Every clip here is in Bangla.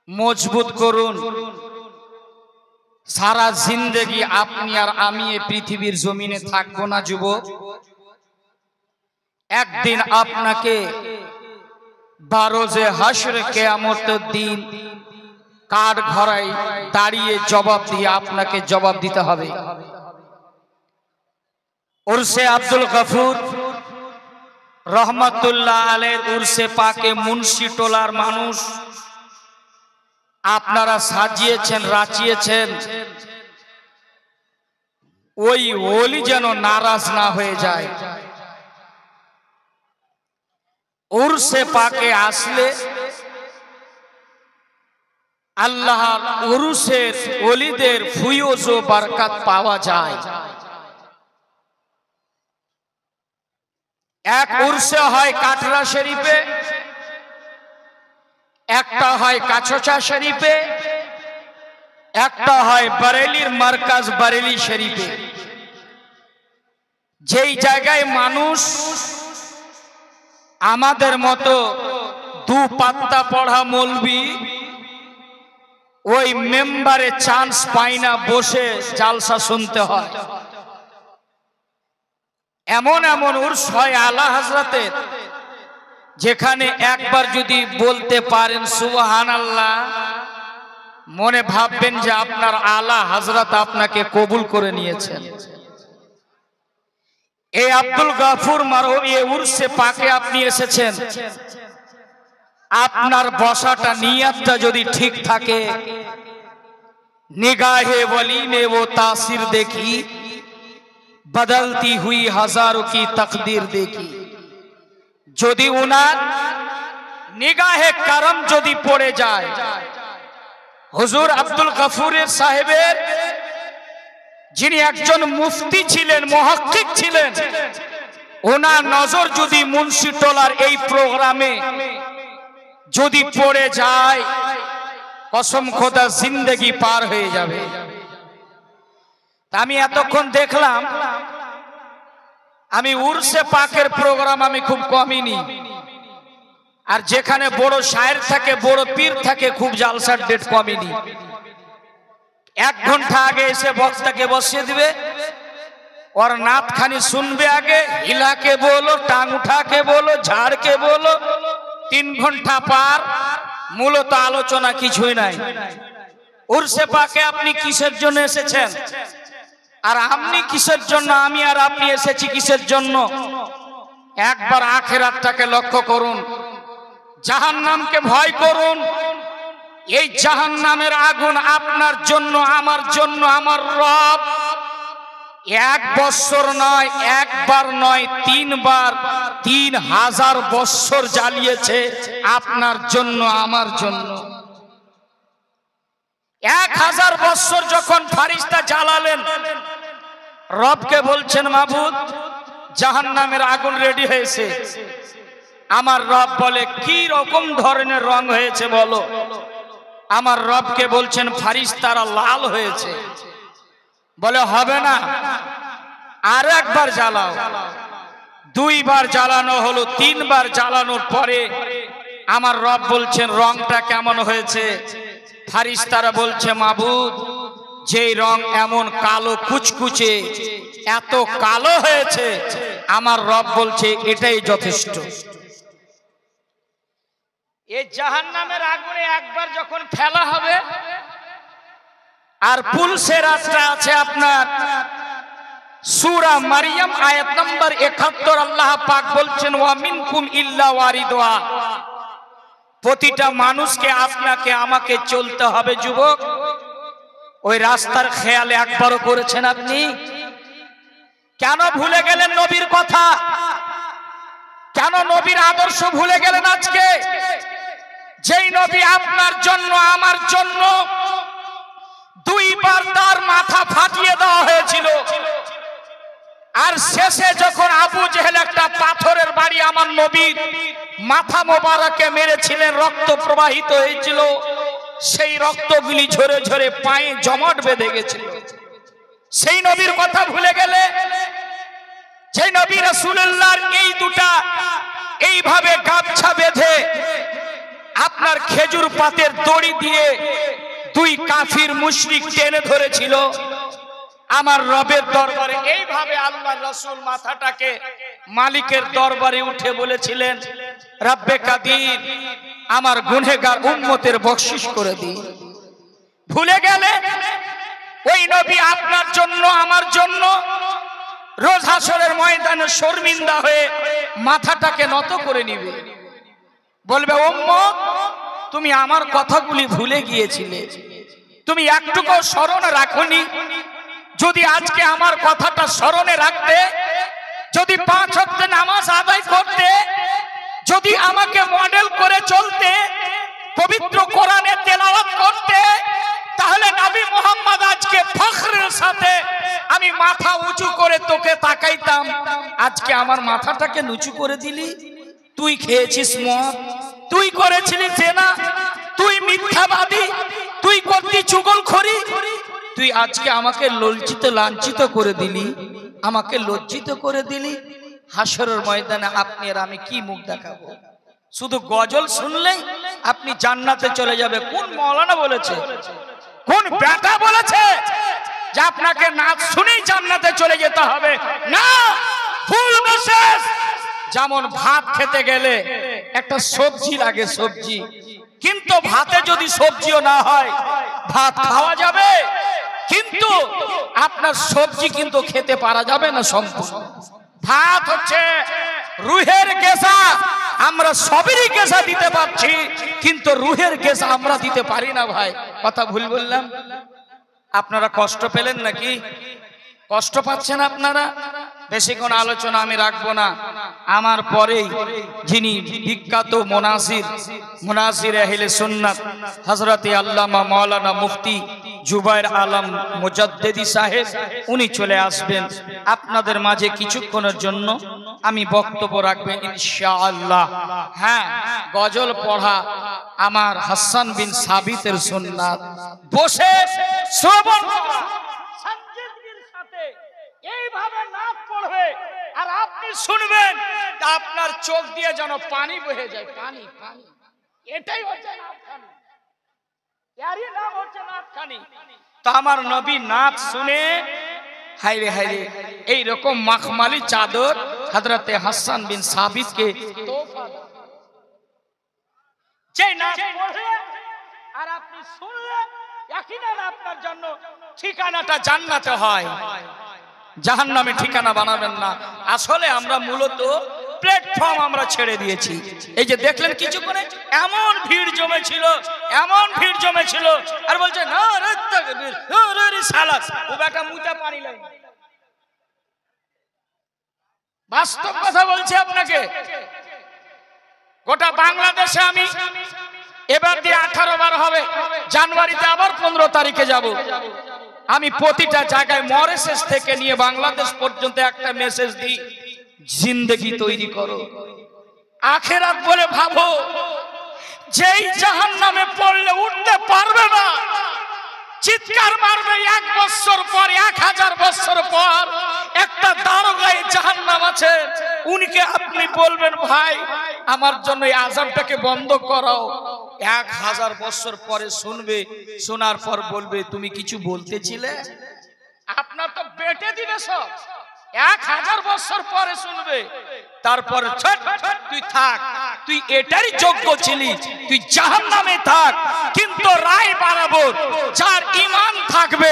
মজবুত করুন। সারা জিন্দেগি আপনি আর আমি এই পৃথিবীর জমিনে থাকবো না যুবক। একদিন আপনাকে বারোজে হাসরে কিয়ামতের দিন কাঠ ঘরায় দাঁড়িয়ে জবাব দিয়ে আপনাকে জবাব দিতে হবে। উরসে আব্দুল গফুর রহমতুল্লাহ আলাইহির উরসে পাকে মুন্সি টোলার মানুষ আপনারা সাজিয়েছেন, রাচিয়েছেন, ওই ওলি যেন নারাজ না হয়ে যায়। উরসে পাকে আসলে আল্লাহর উরসের ওলিদের ফুয়ুজ ও বরকত পাওয়া যায়। এক উরসে হয় কাটরা শরীফে, একটা হয় কাছচা শরীফে, একটা হয় বরেলির মার্কাজ বরেলি শরীফে। যেই জায়গায় মানুষ আমাদের মতো দু পাত্তা পড়া মৌলবি ওই মেম্বারে চান্স পায় না, বসে জালসা শুনতে হয়। এমন এমন উর্স হয় আলা হযরতের, যেখানে একবার যদি বলতে পারেন সুবহানাল্লাহ, মনে ভাববেন যে আপনার আলা হযরত আপনাকে কবুল করে নিয়েছেন। এই আব্দুল গফুর মারহুম এই উরসে পাকে আপনি এসেছেন, আপনার বসাটা নিয়তটা যদি ঠিক থাকে, निगाहे वली ने वो तासीर देखी, बदलती हुई हजारों की तकदीर देखी। যদি উনার নিগাহে করম যদি পড়ে যায়, হুজুর আব্দুল গফুরের সাহেবের যিনি একজন মুফতি ছিলেন, মুহাক্কিক ছিলেন, ওনার নজর যদি মুন্সি টোলার এই প্রোগ্রামে যদি পড়ে যায়, কসম খোদা জিন্দেগি পার হয়ে যাবে। আমি এতক্ষণ দেখলাম, আমি উরসে পাকের প্রোগ্রাম আমি খুব কমই নি, আর যেখানে বড় শায়ের থাকে, বড় পীর থাকে, খুব জালসার ডেট কমই নি। 1 ঘন্টা আগে এসে বক্তাকে বসিয়ে দিবে, और नात खानी सुनबे, आगे हिला के बोलो, टांग उठा के बोलो, झाड़ के बोलो। 3 घंटा पार মূলত আলোচনা কিছুই নাই। উরসে পাকে আপনি কিসের জন্য এসেছেন, আর আপনি কিসের জন্য, আমি আর আপনি এসেছি কিসের জন্য? একবার আখিরাতটাকে লক্ষ্য করুন, জাহান্নামকে ভয় করুন। এই জাহান্নামের আগুন আপনার জন্য, আমার জন্য আমার রব 1 বছর নয়, একবার নয়, 3 বার 3000 বছর জ্বালিয়েছে আপনার জন্য, আমার জন্য। 1000 বছর যখন ফারিস্তা জ্বালালেন, রবকে বলছেন মাবুদ জাহান্নামের আগুন রেডি হয়েছে। আমার রব বলে কি রকম ধরনের রং হয়েছে বলো? আমার রবকে বলছেন ফারিস্তারা লাল হয়েছে। বলে হবে না, আর একবার জ্বালাও। 2 বার জ্বালানো হলো, 3 বার জ্বালানোর পরে আমার রব বলছেন রংটা কেমন হয়েছে? ফারিস্তারা বলছে মাবুদ যেই রং এমন কালো কুচকুচে, এত কালো হয়েছে, আমার রব বলছে এটাই যথেষ্ট। এই জাহান্নামের আগুনে একবার যখন ফেলা হবে, আর পুলসে রাস্তা আছে আপনার সূরা মারিয়াম আয়াত নম্বর 71, আল্লাহ পাক বলছেন ওয়া মিনকুম ইল্লা ওয়ারিদুহা, প্রতিটা মানুষকে আপনাকে আমাকে চলতে হবে। যুবক, ওই রাস্তার খেয়াল একবারও করেছেন আপনি? কেন ভুলে গেলেন নবীর কথা? কেন নবীর আদর্শ ভুলে গেলেন আজকে? যেই নবী আপনার জন্য, আমার জন্য 2 বার তার মাথা ফাটিয়ে দেওয়া হয়েছিল, আর শেষে যখন আবু জেহেল একটা পাথরের বাড়ি আমার নবীর মাথা মোবারকে মেরেছিলেন, রক্ত প্রবাহিত হয়েছিল, সেই রক্তগুলি ঝরে ঝরে পায়ে জমাট বেঁধে গেছিল। সেই নবীর কথা ভুলে গেলে? যে নবী রাসূলুল্লাহর এই দুটা এইভাবে গামছা বেঁধে আপনার খেজুর পাতের দড়ি দিয়ে দুই কাফির মুশরিক টেনে ধরেছিল আমার রবের দরবারে। এইভাবে আল্লাহর রাসূল মাথাটাকে মালিকের দরবারে উঠে বলেছিলেন, রব্বে কাদির, আমার গুনাহগার উম্মতের বখশিশ করে দিন। ভুলে গেলে ওই নবী আপনার জন্য আমার জন্য রোজ হাসরের ময়দানে শর্মিন্দা হয়ে মাথাটাকে নত করে নিবে, বলবে উম্মত তুমি আমার কথাগুলি ভুলে গিয়েছিলে, তুমি একটুকু স্মরণে রাখোনি। যদি আজকে আমার কথাটা স্মরণে রাখতে, যদি 5 ওয়াক্ত নামাজ আদায় করতে, যদি আমাকে মডেল করে চলতে, পবিত্র কোরআনে তেলাওয়াত করতে, তাহলে নবী মুহাম্মদ আজকে ফখরের সাথে আমি মাথা উঁচু করে তোকে তাকাইতাম। আজকে আমার মাথাটাকে নিচু করে দিলি। তুই খেয়েছিস মদ, তুই করেছিলি জেনা, তুই মিথ্যাবাদী, তুই করতি চুগলখড়ি, তুই আজকে আমাকে লাঞ্ছিত করে দিলি, আমাকে লজ্জিত করে দিলি। হাসরের ময়দানে আপনি আর আমি কি মুখ দেখাবো? শুধু গজল শুনলেই আপনি জান্নাতে চলে যাবে। কোন মাওলানা বলেছে, কোন বেটা বলেছে যে আপনাকে নাচ শুনেই জান্নাতে চলে যেতে হবে? না, ফুল মেসেজ। যেমন ভাত খেতে গেলে একটা সবজি লাগে, সবজি, কিন্তু ভাতে যদি সবজিও না হয় ভাত খাওয়া যাবে, কিন্তু আপনার সবজি কিন্তু খেতে পারা যাবে না সম্পূর্ণ। ভাত হচ্ছে রুহের গেসা। আমরা সবেরই গেসা দিতে পারছি, কিন্তু রুহের গেসা আমরা দিতে পারি না ভাই। কথা ভুল বললাম? আপনারা কষ্ট পেলেন নাকি? কষ্ট পাচ্ছেন আপনারা? বেশিক্ষণ আলোচনা আমি রাখবো না। আমার পরেই যিনি বিখ্যাত মুনাসির আহলে সুন্নাত হযরতে আল্লামা মাওলানা মুফতি জুবায়ের আলম মুজাদ্দিদি সাহেব, উনি চলে আসবেন আপনাদের মাঝে কিছুক্ষণের জন্য। আমি বক্তব্য রাখবেন ইনশাআল্লাহ। হ্যাঁ, গজল পড়া আমার হাসান বিন সাবিতের সুন্নাত। বসে শ্রবণ করা, সঞ্জিদগির সাথে এইভাবে নাচ পড়বে আর আপনি শুনবেন, আপনার চোখ দিয়ে যেন পানি বহে যায়, পানি পানি। এটাই হচ্ছে নাচখানি, এরই নাম হচ্ছে নাচখানি। তো আমার নবী নাচ শুনে হায়রে হায়রে এইরকম মাখমালি চাদর হযরতে হাসান বিন সাবিতকে তোহফা দেন। যে নাচ পড়ে আর আপনি শুনলেন, ইয়াকিনান আপনার জন্য ঠিকানাটা জান্নাতে হয়, জাহান্নামে ঠিকানা বানাবেন না। আসলে আমরা মূলত প্ল্যাটফর্ম আমরা ছেড়ে দিয়েছি। এই যে দেখলেন কিছুক্ষণে এমন ভিড় জমেছিল, এমন ভিড় জমেছিল, আর বলছে না রে তাকবীর, রে রে সালাত, ও বেটা মুতে পানি লাই। বাস্তব কথা বলছি আপনাকে। গোটা বাংলাদেশে আমি এবার দিয়ে 18 বার হবে, জানুয়ারিতে আবার 15 তারিখে যাব। আমি প্রতিটা জায়গায় মরিশাস থেকে নিয়ে বাংলাদেশ পর্যন্ত একটা মেসেজ দিই, জিন্দেগি তৈরি করো, আখেরাত বলে ভাবো। যেই জাহান্নামে পড়লে উঠতে পারবে না, চিৎকার মারবে 1 বছর পর, 1000 বছর পর। একটা দারোগায় জাহান্নাম আছে, উনিকে আপনি বলবেন ভাই আমার জন্য এই আযাবটাকে বন্ধ করাও। 1000 বছর পরে শুনবে, শোনার পর বলবে তুমি কিছু বলতেছিলে, আপনার তো বেটে দিবে সব। 1000 বছর পরে শুনবে, তারপর তুই থাক, তুই এটারই যোগ্য ছিলি, তুই জাহান্নামে থাক। কিন্তু রায় বরাবর যার ঈমান থাকবে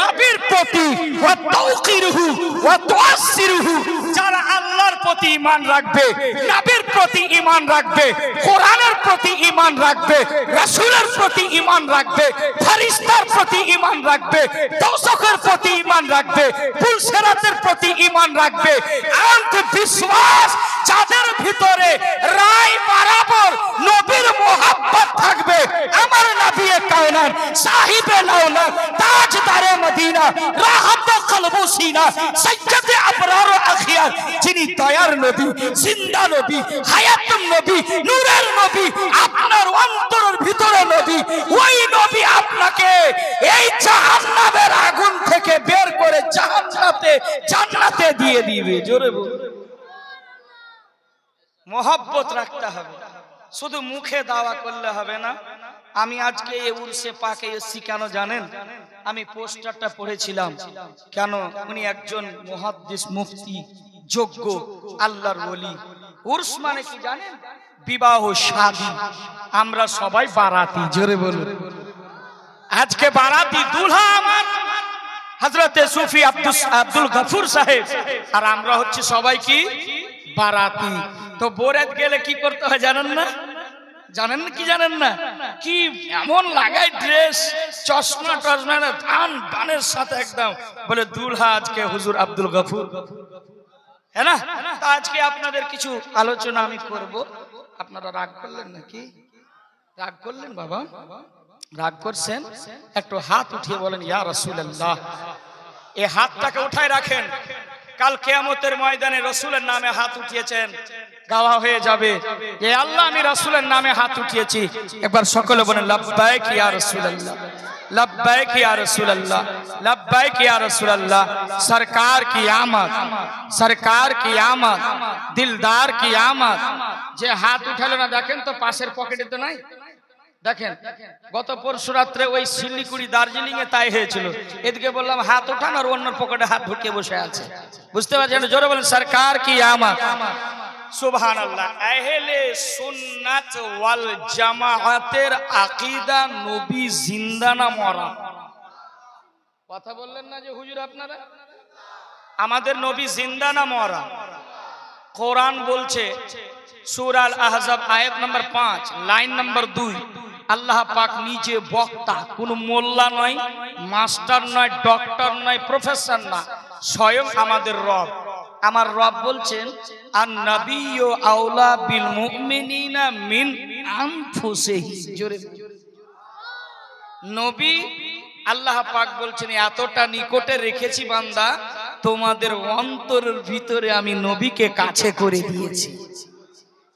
নবীর প্রতি, ওয়া তাওকিরহু ওয়া তুআসসিরহু, যারা আল্লাহর প্রতি ঈমান রাখবে, নবীর প্রতি ঈমান রাখবে, কোরআনের প্রতি ঈমান রাখবে, রাসূলের প্রতি ঈমান রাখবে, ফেরেশতার প্রতি ঈমান রাখবে, দোজখের প্রতি ঈমান রাখবে, পুলসিরাতের প্রতি ঈমান রাখবে। আন্ত বিশ্বাস যাদের ভিতরে রায় বরাবর নবীর মোহাব্বত থাকবে, আমার নবী কায়নাত সাহিবে লাউলাত তাজদারে মদিনা রাহাত কলবু সিনা সাইয়্যিদে আবরার ও আখিয়ার, যিনি দয়ার নবী, জিন্দা নবী, হায়াতুন নবী, নূরের নবী, আপনার অন্তরের ভিতরে নবী, ওই নবী আপনাকে এই জাহান্নামের আগুন থেকে বের করে জান্নাতে দিয়ে দিবে। জোরে বলুন, মোহাব্বত রাখতে হবে। শুধু মুখে দাওয়া করলে হবে না। আমি আজকে এই উরসে পাকে এসেছি কেন জানেন? আমি পোস্টারটা পড়েছিলাম। কেন? উনি একজন মুহাদ্দিস, মুফতি, যোগ্য আল্লাহর ওলি। উরস মানে কি জানেন? বিবাহ, শাদী। আমরা সবাই বারাতি, জোরে বলুন। আজকে বারাতি দুলহা আমার হযরতে সুফি আব্দুল গফুর সাহেব, আর আমরা হচ্ছে সবাই কি বারাতি। তো বরাত গেলে কি করতে হয় জানেন না? জানেন কি জানেন না? কি এমন লাগায় ড্রেস, চশমা টশমা, ধানের সাথে একদম বলে দুলহা আজকে হুজুর আব্দুল গফুর, হ্যাঁ না? তা আজকে আপনাদের কিছু আলোচনা আমি করব। আপনারা রাগ করলেন নাকি? রাগ করলেন বাবা? রাগ করছেন? একটু হাত উঠিয়ে বলেন ইয়া রাসূলুল্লাহ। এই হাতটাকে উঠায় রাখেন, কাল কিয়ামতের ময়দানে রাসূলের নামে হাত উঠিয়েছেন, গাওয়া হয়ে যাবে এ আল্লাহ আমি রাসূলের নামে হাত উঠিয়েছি। একবার সকলে বলেন লাব্বাইক ইয়া রাসূলুল্লাহ, लब्बैक या रसूल अल्लाह, लब्बैक या रसूल अल्लाह। सरकार की आमद, सरकार की आमद, दिलदार की आमद। जे हाथ उठालो ना देखें तो पासेर पकेटे तो नहीं দেখেন। গত পরশু রাত্রে ওই শিলিগুড়ি দার্জিলিং এ তাই হয়েছিল। এদিকে বললাম হাত উঠান আর অন্য পকেটে হাত ঢুকিয়ে বসে আছে। বুঝতে পারছেন? জোরে বলেন সরকার কি আমাত। সুবহানাল্লাহ। আহলে সুন্নাত ওয়াল জামাআতের আকীদা নবী জিন্দা না মরা? কথা বললেন না যে হুজুর আপনারা? আমাদের নবী জিন্দা না মরা? কোরআন বলছে সূরা আল আহজাব আয়াত নম্বর 5 লাইন নম্বর 2, আল্লাহ পাক নিজে বক্তা, কোন মোল্লা নয়, মাস্টার নয়, ডক্টর নয়, প্রফেসর না, স্বয়ং আমাদের রব। আমার রব বলছেন আন নাবিয়্যু আওলা বিল মুমিনিনা মিন আনফুসিহিম। জোরে নবী আল্লাহ পাক বলছেন এতটা নিকটে রেখেছি বান্দা, তোমাদের অন্তরের ভিতরে আমি নবীকে কাছে করে দিয়েছি।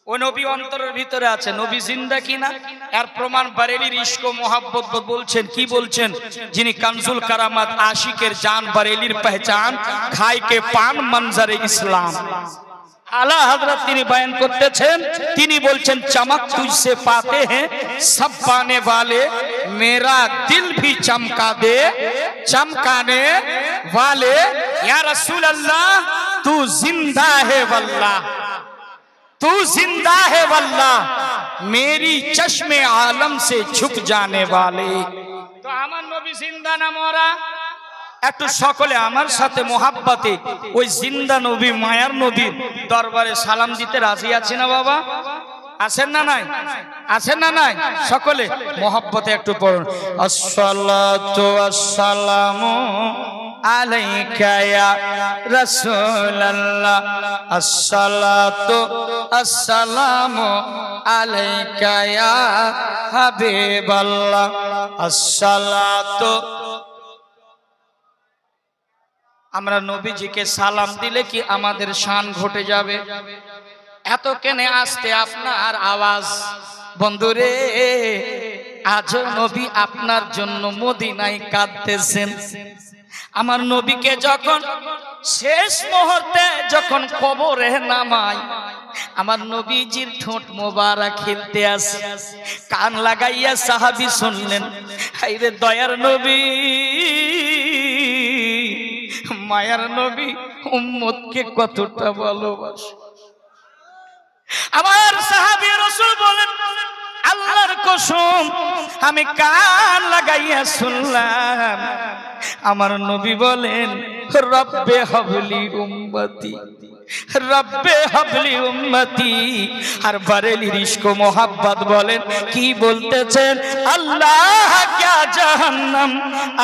ও নবী অন্তরের ভিতরে আছে। নবী জিন্দা কিনা এর প্রমাণ বারেলির ইশক ও মোহাব্বত বলছেন। কি বলছেন? যিনি কানজুল কারামাত, আশিকের জান, বারেলির পহচান, খাই কে পান মঞ্জরে ইসলাম, আলা হযরত তিনি বয়ান করতেছেন। তিনি বলছেন চমক তুঝসে পাতে হ্যাঁ সব পানে वाले, मेरा दिल भी चमका दे चमकाने वाले, या रसूल अल्लाह तू जिंदा है वल्लाह, तू जिंदा है वल्लाह, मेरी चश्मे आलम से छुप जाने वाले। तो আমার নবী জিন্দা না মরা? একটু সকলে আমার সাথে মোহাব্বতে ওই জিন্দা নবী, মায়ার নবীর দরবারে সালাম দিতে রাজি আছে না বাবা? আছেন না নাই? আছেন না নাই? সকলে মোহাব্বতে একটু পড়ুন আসসালাতু ওয়াসসালামু আলাইকা ইয়া রাসূলুল্লাহ, আসসালাতু আসসালামু আলাইকা ইয়া হাবিবাল্লাহ, আসসালাতু। আমরা নবীজিকে সালাম দিলে কি আমাদের শান ঘটে যাবে? এত কেনে আসতে আপনার আওয়াজ? বন্ধুরে, আজ নবী আপনার জন্য মদিনায় কাঁদতেছেন। আমার নবীকে যখন শেষ মুহূর্তে যখন কবরে নামায়, আমার নবীজির ঠোঁট মোবারক খেলতে আসে, কান লাগাইয়া সাহাবী শুনলেন, হায়রে দয়ার নবী, মায়ার নবী উম্মতকে কতটা ভালোবাসে। আমার সাহাবী রাসূল বলেন আল্লাহর কসম আমি কান লাগাইয়া শুনলাম, আমার নবী বলেন রব্বে হাবলি উম্মতি, রব্বে হাবলি উম্মতি। আর বারেলির ইশক মোহাব্বত বলেন কি বলতেছেন? আল্লাহ क्या जहन्नम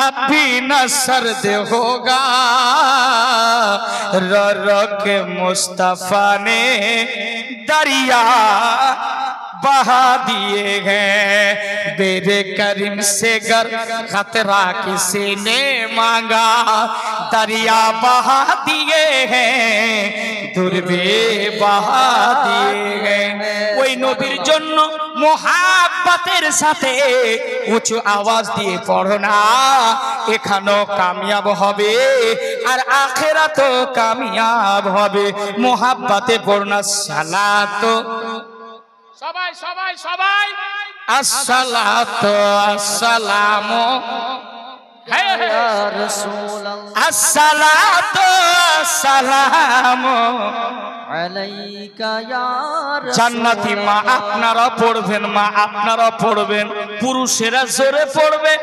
अभी न सर्द होगा, रो के मुस्तफा ने दरिया बहा दिए हैं, बेरे करीम से गर खतरा किसी ने मांगा, दरिया बहा दिए हैं, दुर्बे बहा दिए हैं। ওই নবীর জন্য মোহাব্বতের সাথে উঁচু আওয়াজ দিয়ে পড়ো না, এখানেও কামিয়াব হবে আর আখিরাতেও কামিয়াব হবে। মোহাব্বতে পড়ো না সালাত সবাই সবাই সবাই আসসালাতু আসসালামু ইয়া রাসূলুল্লাহ আসসালাতু আসসালামু আলাইকা ইয়া রাসূল। জান্নাতি মা আপনারা পড়বেন, মা আপনারা পড়বেন, পুরুষেরা জোরে পড়বে,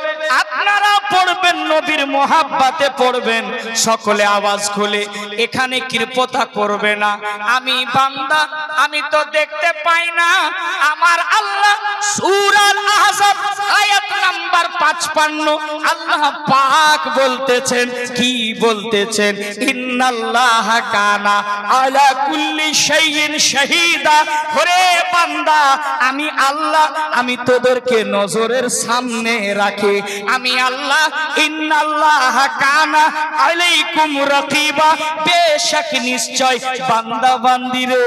আপনারা পড়বেন, নবীর মোহাব্বতে পড়বেন, সকলে আওয়াজ খুলে। এখানে কৃপতা করবে না। আমি বান্দা, আমি তো দেখতে পাই না, আমার আল্লাহ সূরা আহজাব আয়াত নাম্বার 55 আল্লাহ পাক বলতেছেন, কি বলতেছেন? ইন্নাল্লাহা কানা আলা কুল্লি শাইইন শাহীদা। ওরে বান্দা, আমি আল্লাহ, আমি তোদেরকে নজরের সামনে রাখি। আমি আল্লাহ, ইন্নাল্লাহা কানা আলাইকুম রাকিবা। বেশক নিশ্চয় বান্দা বান্দিরে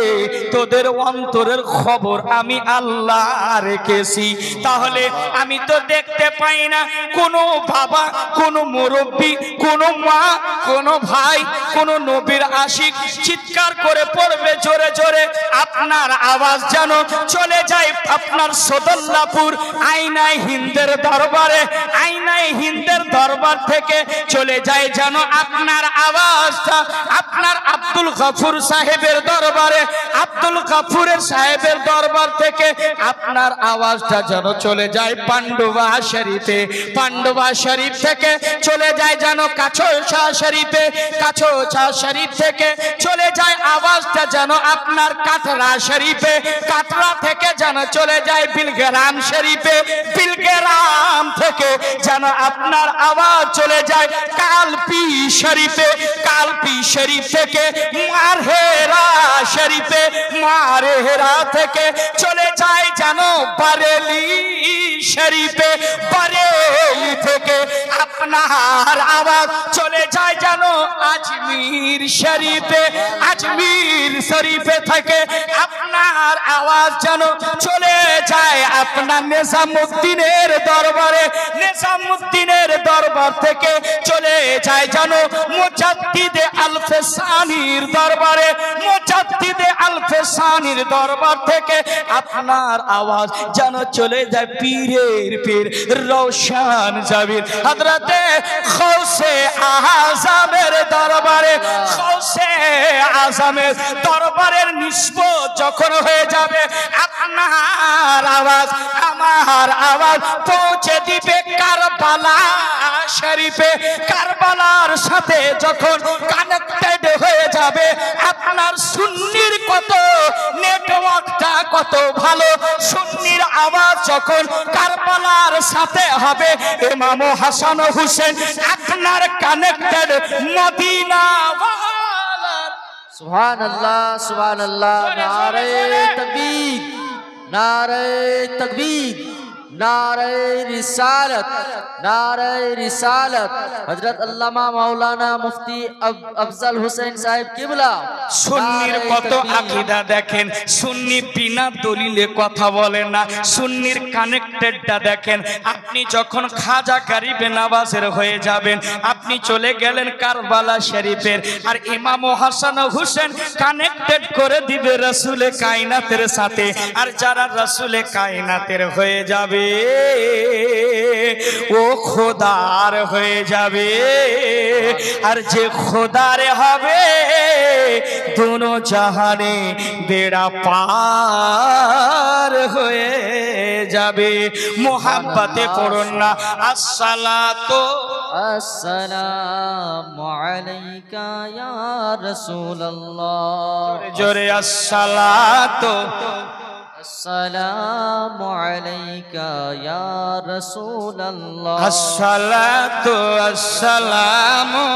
তোদের অন্তরের খবর আমি আল্লাহ রেখেছি। তাহলে আমি তো দেখতে পাই না কোনো বাবা, কোনো মুরব্বী, কোনো মা, কোনো ভাই, কোনো নবীর আশিক চিৎকার করে পড়বে জোরে জোরে, আপনার আওয়াজ যেন চলে যায় আপনার সদল্লাপুর আইনায় হিন্দের দরবারে, আইনায় হিন্দের দরবার থেকে চলে যায় যেন আপনার আওয়াজটা আপনার আব্দুল গফুর সাহেবের দরবারে, আব্দুল গফুরের সাহেবের দরবার থেকে আপনার আওয়াজটা যেন চলে যায় পান্ডুয়া শরীফে, পান্ডুয়া শরীফ থেকে চলে যায় যেন কাছোছা শরীফে, কাছোছা শরীফ থেকে চলে যায় আওয়াজটা যেন আপনার কাটরা শরীফে, কাটরা থেকে যেন চলে যায় বিলগ্রাম শরীফে, বিলগ্রাম থেকে যেন আপনার আওয়াজ চলে যায় কালপি শরীফে, কালপি শরীফ থেকে মারহেরা শরীফে, মারহেরা থেকে চলে যায় যেন বারেলি শরীফে, বারেলি থেকে আপনার আওয়াজ চলে যায় যেন আজমির শরীফে, আজমির শরীফে থেকে আপনার আওয়াজ যেন চলে যায় আপনার নিজামুদ্দিনের দরবারে, নিজামুদ্দিনের দরবার থেকে চলে যায় যেন মুজাদ্দিদে আল-ফসানির দরবারে, মুজাদ্দিদে আল-ফসানির দরবার থেকে আপনার আওয়াজ যেন চলে যায় পীরের পীর রওশন জাবির হযরতে গৌসে আযমের দরবারে, গৌসে আযমের দরবারের নিসবত যখন হয়ে যাবে আপনার আওয়াজ, আমার আওয়াজ পৌঁছে দিবে কারবালা শরীফে, কারবালার সাথে যখন কানেক্টেড হয়ে যাবে আপনার সুন্নির কত নেটওয়ার্কটা কত ভালো, সুন্নির আওয়াজ যখন কারবালার সাথে হবে ইমাম হাসান হোসেন আপনার কানেক্টেড মদিনা। সুবহানাল্লাহ সুবহানাল্লাহ। নারে তাকবীর, নারে তাকবীর, नारे रिसालत, नारे रिसालत। हजरत अल्लामा मौलाना मुफ्ती अफजल हुसैन साहिब किबला। সুন্নির কত আকীদা দেখেন, সুন্নি বিনা দলিলে কথা বলে না, সুন্নির কানেক্টেডটা দেখেন। আপনি যখন খাজা গরিবে নওয়াজের হয়ে যাবেন, আপনি চলে গেলেন কারবালা শরীফের, আর ইমাম হাসান হোসেন কানেক্টেড করে দিবে রাসূলে কায়নাতের সাথে, আর যারা রাসূলে কায়নাতের হয়ে যাবে ও খোদার হয়ে যাবে, আর যে খোদার হবে दोनों जहाने बेड़ा पार হয়ে যাবে। মোহাব্বতে পড়ুন না আসসালাতু अस्सलामु अलैका या रसूलल्लाह। জোরে আসসালাতু अस्सलामु अलैका या रसूलल्लाह। আসসালাতু আসসালামু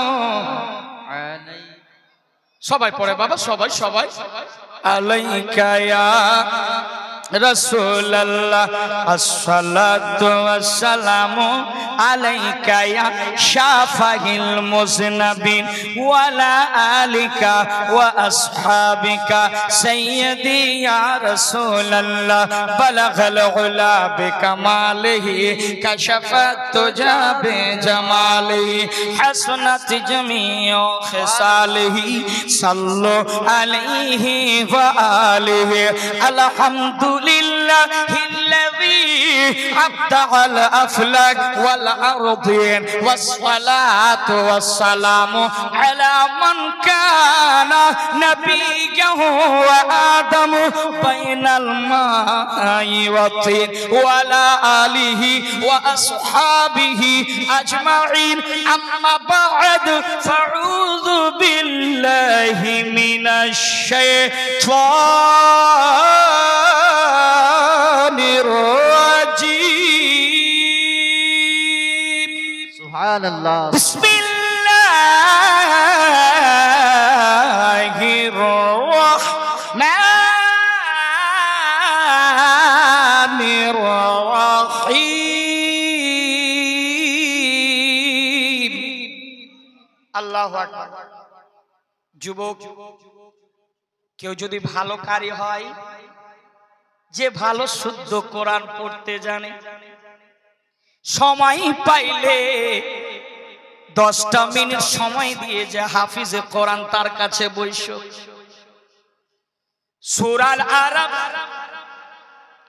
अलैका। সবাই পড়ে বাবা, সবাই সবাই আলাইকা ইয়া রাসূলুল্লাহ, আসসালাতু ওয়াসসালামু আলাইকা ইয়া শাফাহিল মুজনাবিন ওয়া আলা আলিকা ওয়া আসহাবিকা সাইয়্যিদি ইয়া রাসূলুল্লাহ, বালাগাল উলা বিকামালিহি কাশাফাত তুজা বিজামালিহি হাসনাত জামিউ খিসালিহি সাল্লু আলাইহি ওয়া আলিহি আলহামদুলিল্লাহ লিল্লাহিল্লাযী আবদাআল আফলাক ওয়াল আরদিন ওয়াসসালাতু ওয়াসসালামু আলা মান কানা নাবিয়্যাহু ওয়া আদামু বাইনাল মাই ওয়া তিন ওয়া আলা আলিহি ওয়া আসহাবিহি আজমাইন আম্মা বা'দ ফাউযু বিল্লাহি মিনাশ শাইতানির রাজীম। সুবহানাল্লাহ। বিসমিল্লাহির রাহমানির রাহিম। আল্লাহু আকবার। যুবক, কেউ যদি ভালো কারি হয়, যে ভালো শুদ্ধ কোরআন পড়তে জানে, সময় পাইলে 10টা মিনিট সময় দিয়ে যে হাফিজে কোরআন তার কাছে বইসো। সূরা আল আরাফ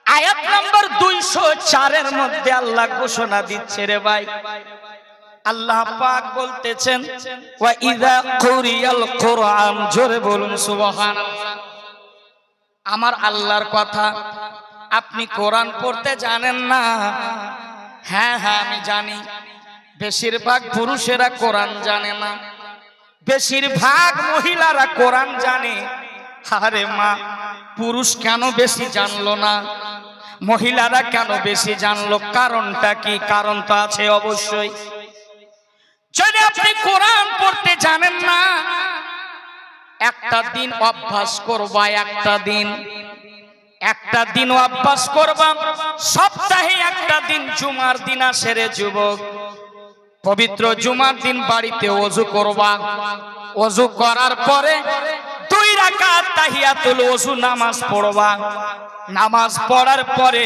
আয়াত নম্বর 204 এর মধ্যে আল্লাহ ঘোষণা দিচ্ছে রে ভাই, আল্লাহ পাক বলতেছেন ওয়া ইযা কুরিয়াল কুরআন, জোরে বলুন সুবহানাল্লাহ। আমার আল্লাহর কথা, আপনি কোরআন পড়তে জানেন না? হ্যাঁ হ্যাঁ আমি জানি। বেশিরভাগ পুরুষেরা কোরআন জানে না, বেশিরভাগ মহিলারা কোরআন জানে। আরে মা, পুরুষ কেন বেশি জানলো না, মহিলারা কেন বেশি জানলো? কারণটা কি? কারণ তো আছে অবশ্যই। যদি আপনি কোরআন পড়তে জানেন না, একটা দিন অভ্যাস করবা, একটা দিন অভ্যাস করবা। সপ্তাহে একটা দিন জুমার দিন আসে রে যুবক, পবিত্র জুমার দিন বাড়িতে ওযু করবা। ওযু করার পরে 2 রাকাত তাহিয়াতুল ওযু নামাজ পড়বা। নামাজ পড়ার পরে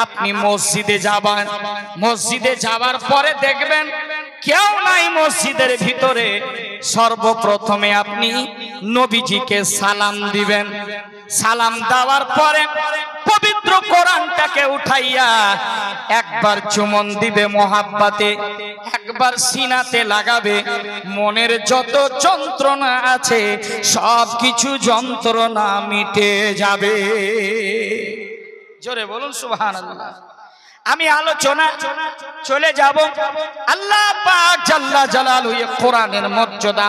আপনি মসজিদে যাবেন। মসজিদে যাওয়ার পরে দেখবেন কেউ নাই মসজিদের ভিতরে। সর্বপ্রথমে আপনি নবীজিকে সালাম দিবেন। সালাম দেওয়ার পরে পবিত্র কোরআনটাকে উঠাইয়া একবার চুমন দিবে মোহাব্বতে, একবার সিনাতে লাগাবে। মনের যত যন্ত্রণা আছে সব কিছু যন্ত্রণা মিটে যাবে। জোরে বলুন সুবহানাল্লাহ। আমি আলোচনা চলে যাব। আল্লাহ পাক জাল্লা জালালুহু কোরআনের মর্যাদা।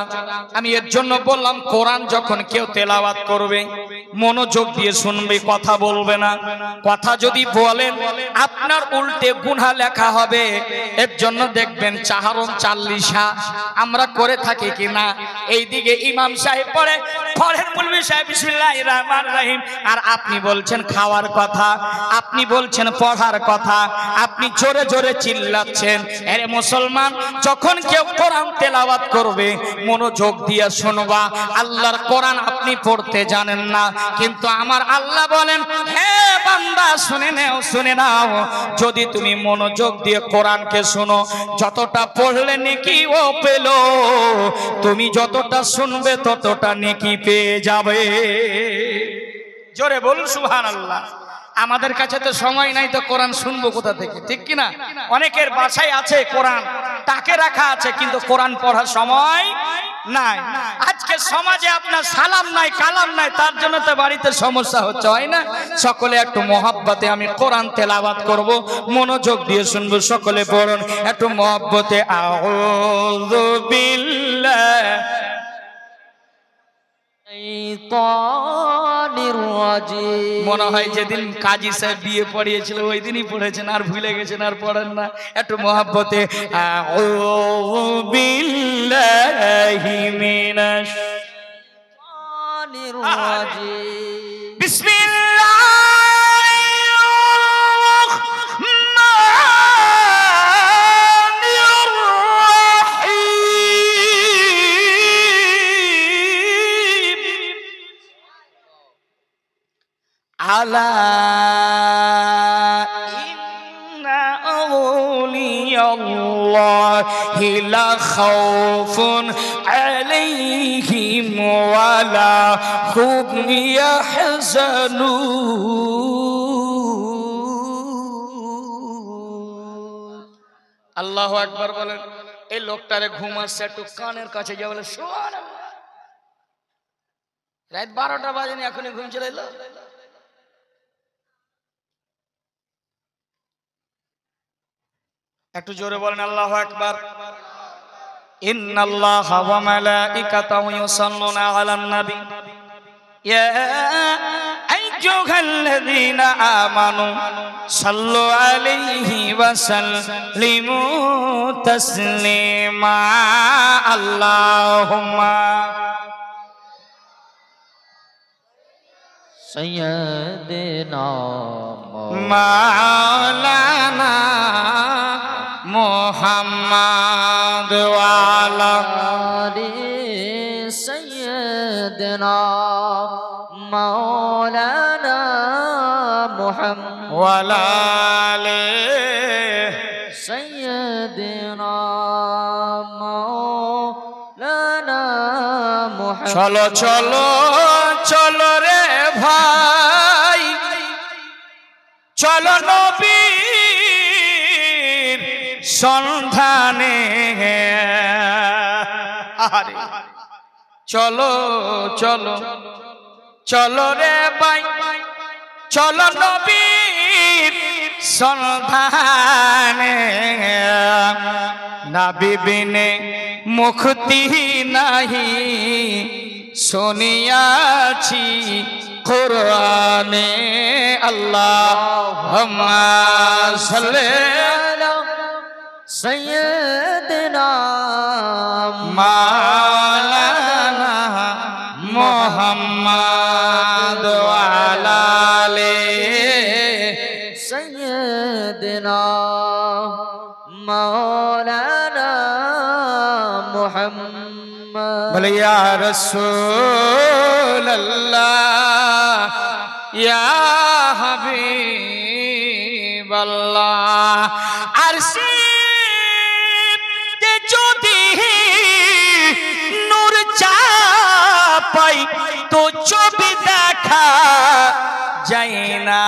আমি এর জন্য বললাম, কোরআন যখন কেউ তেলাওয়াত করবে মনোযোগ দিয়ে শুনবে, কথা বলবে না। কথা যদি বলেন আপনার উল্টে গুনাহ লেখা হবে। এর জন্য দেখবেন চাহারম চাল্লিশা আমরা করে থাকি কিনা, এইদিকে ইমাম সাহেব পড়ে, পড়েন মুলবি সাহেব বিসমিল্লাহির রহমানির রহিম, আর আপনি বলছেন খাওয়ার কথা, আপনি বলছেন পড়ার কথা, আপনি জোরে জোরে চিল্লাচ্ছেন। আরে মুসলমান, যখন কেউ কোরআন তেলাওয়াত করবে মনোযোগ দিয়ে শুনবা। আল্লাহর কোরআন আপনি পড়তে জানেন না, কিন্তু আমার আল্লাহ বলেন, হে বান্দা শুনে নাও, শুনে নাও, যদি তুমি মনোযোগ দিয়ে কোরআনকে শোনো, যতটা পড়লে নেকি ও পেলো, তুমি যতটা শুনবে ততটা নেকি পেয়ে যাবে। জোরে বলুন সুবহানাল্লাহ। আমাদের কাছে তো সময় নাই, তো কোরআন শুনবো কোথা থেকে, ঠিক কিনা? অনেকের বাসায় আছে কোরআন, টাকে রাখা আছে, কিন্তু কোরআন পড়ার সময় নাই। আজকে সমাজে আপনার সালাম নাই, কালাম নাই, তার জন্য তো বাড়িতে সমস্যা হচ্ছে, হয় না? সকলে একটু মহব্বতে আমি কোরআন তেলাওয়াত করব, মনোযোগ দিয়ে শুনবো। সকলে পড়ুন একটু মহব্বতে, আউযু বিল্লাহি মনে হয় যেদিন কাজী সাহেব বিয়ে পড়িয়েছিল ওই দিনই পড়েছেন, আর ভুলে গেছেন, আর পড়েন না। একটু মহব্বতে, আউযু বিল্লাহি মিনাশ শাইতানির রাজীম। বিসমিল্লাহ আলা ইন্না আউলিয়া আল্লাহি লা খাউফুন আলাইহিম ওয়ালা হুম ইয়াহজানুন। আল্লাহু আকবার বলেন। এই লোকটারে ঘুম আসছে, একটু কানের কাছে যা বলে সুবহানাল্লাহ। রাত 12টা বাজেনি, এখনই ঘুম চলে এলো। একটু জোরে বলেন আল্লাহু আকবার। ইন্নাল্লাহা ওয়া মালাইকাতাহু ইউসাল্লুনা আলান নবী ইয়া আইয়ুহাল্লাযীনা আমানু সাল্লু আলাইহি ওয়া সাল্লিমু তাসলিমা। আল্লাহুম্মা सैयदना মাওলানা মুহাম্মদ ওয়ালা आले सैयदना मौलाना मुहम्मद ওয়ালা আলে। सैयदना मौलाना मुहम्मद। চলো চলো চলো রে ভাই, চলো নবীর সন্ধানে। আরে চলো চলো চলো রে ভাই, চলো নবীর সন্ধানে। নবী বিনে মুক্তি নাহি শুনিয়াছি কুরআনে। আল্লাহুম্মা সাল্লি अला सैयदना মাওলানা মুহাম্মদ ওয়ালা আলে। सैयदना मौलाना मुहम्मद। বলে ইয়া রাসূলুল্লাহ ইয়া হাবিবাল্লাহ। আরশিতে যদি নূর চাপাই তো ছবি দেখা যায় না,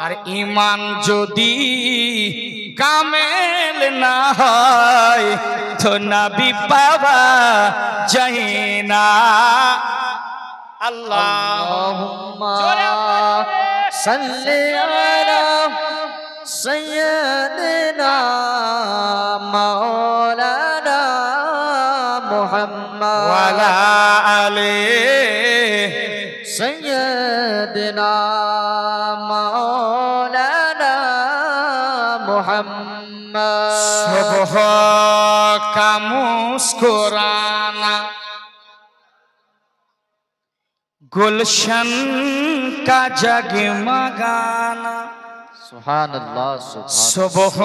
আর ঈমান যদি কামেল না হয় তো নবী পাওয়া যায় না। اللهم আল্লাহ صل على سيدنا مولانا محمد ওয়ালা আলে। سيدنا مولانا محمد सुबह का मुस्कुराना, गुलशन का जगमगाना। सुभान अल्लाह सुभान सुबह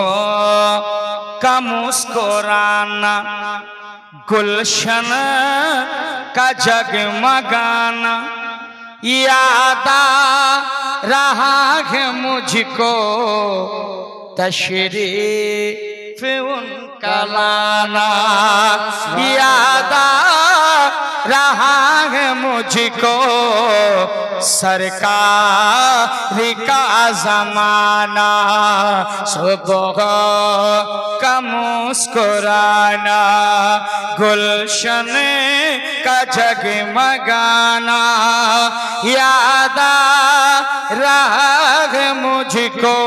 का मुस्कुराना, गुलशन का जगमगाना। याद आ रहा है मुझको तशरीफ उनका लाना। याद आ रहा है मुझको सरकार का जमाना। सुबह का मुस्कुराना, गुलशन का जगमगाना। याद आ रहा है मुझको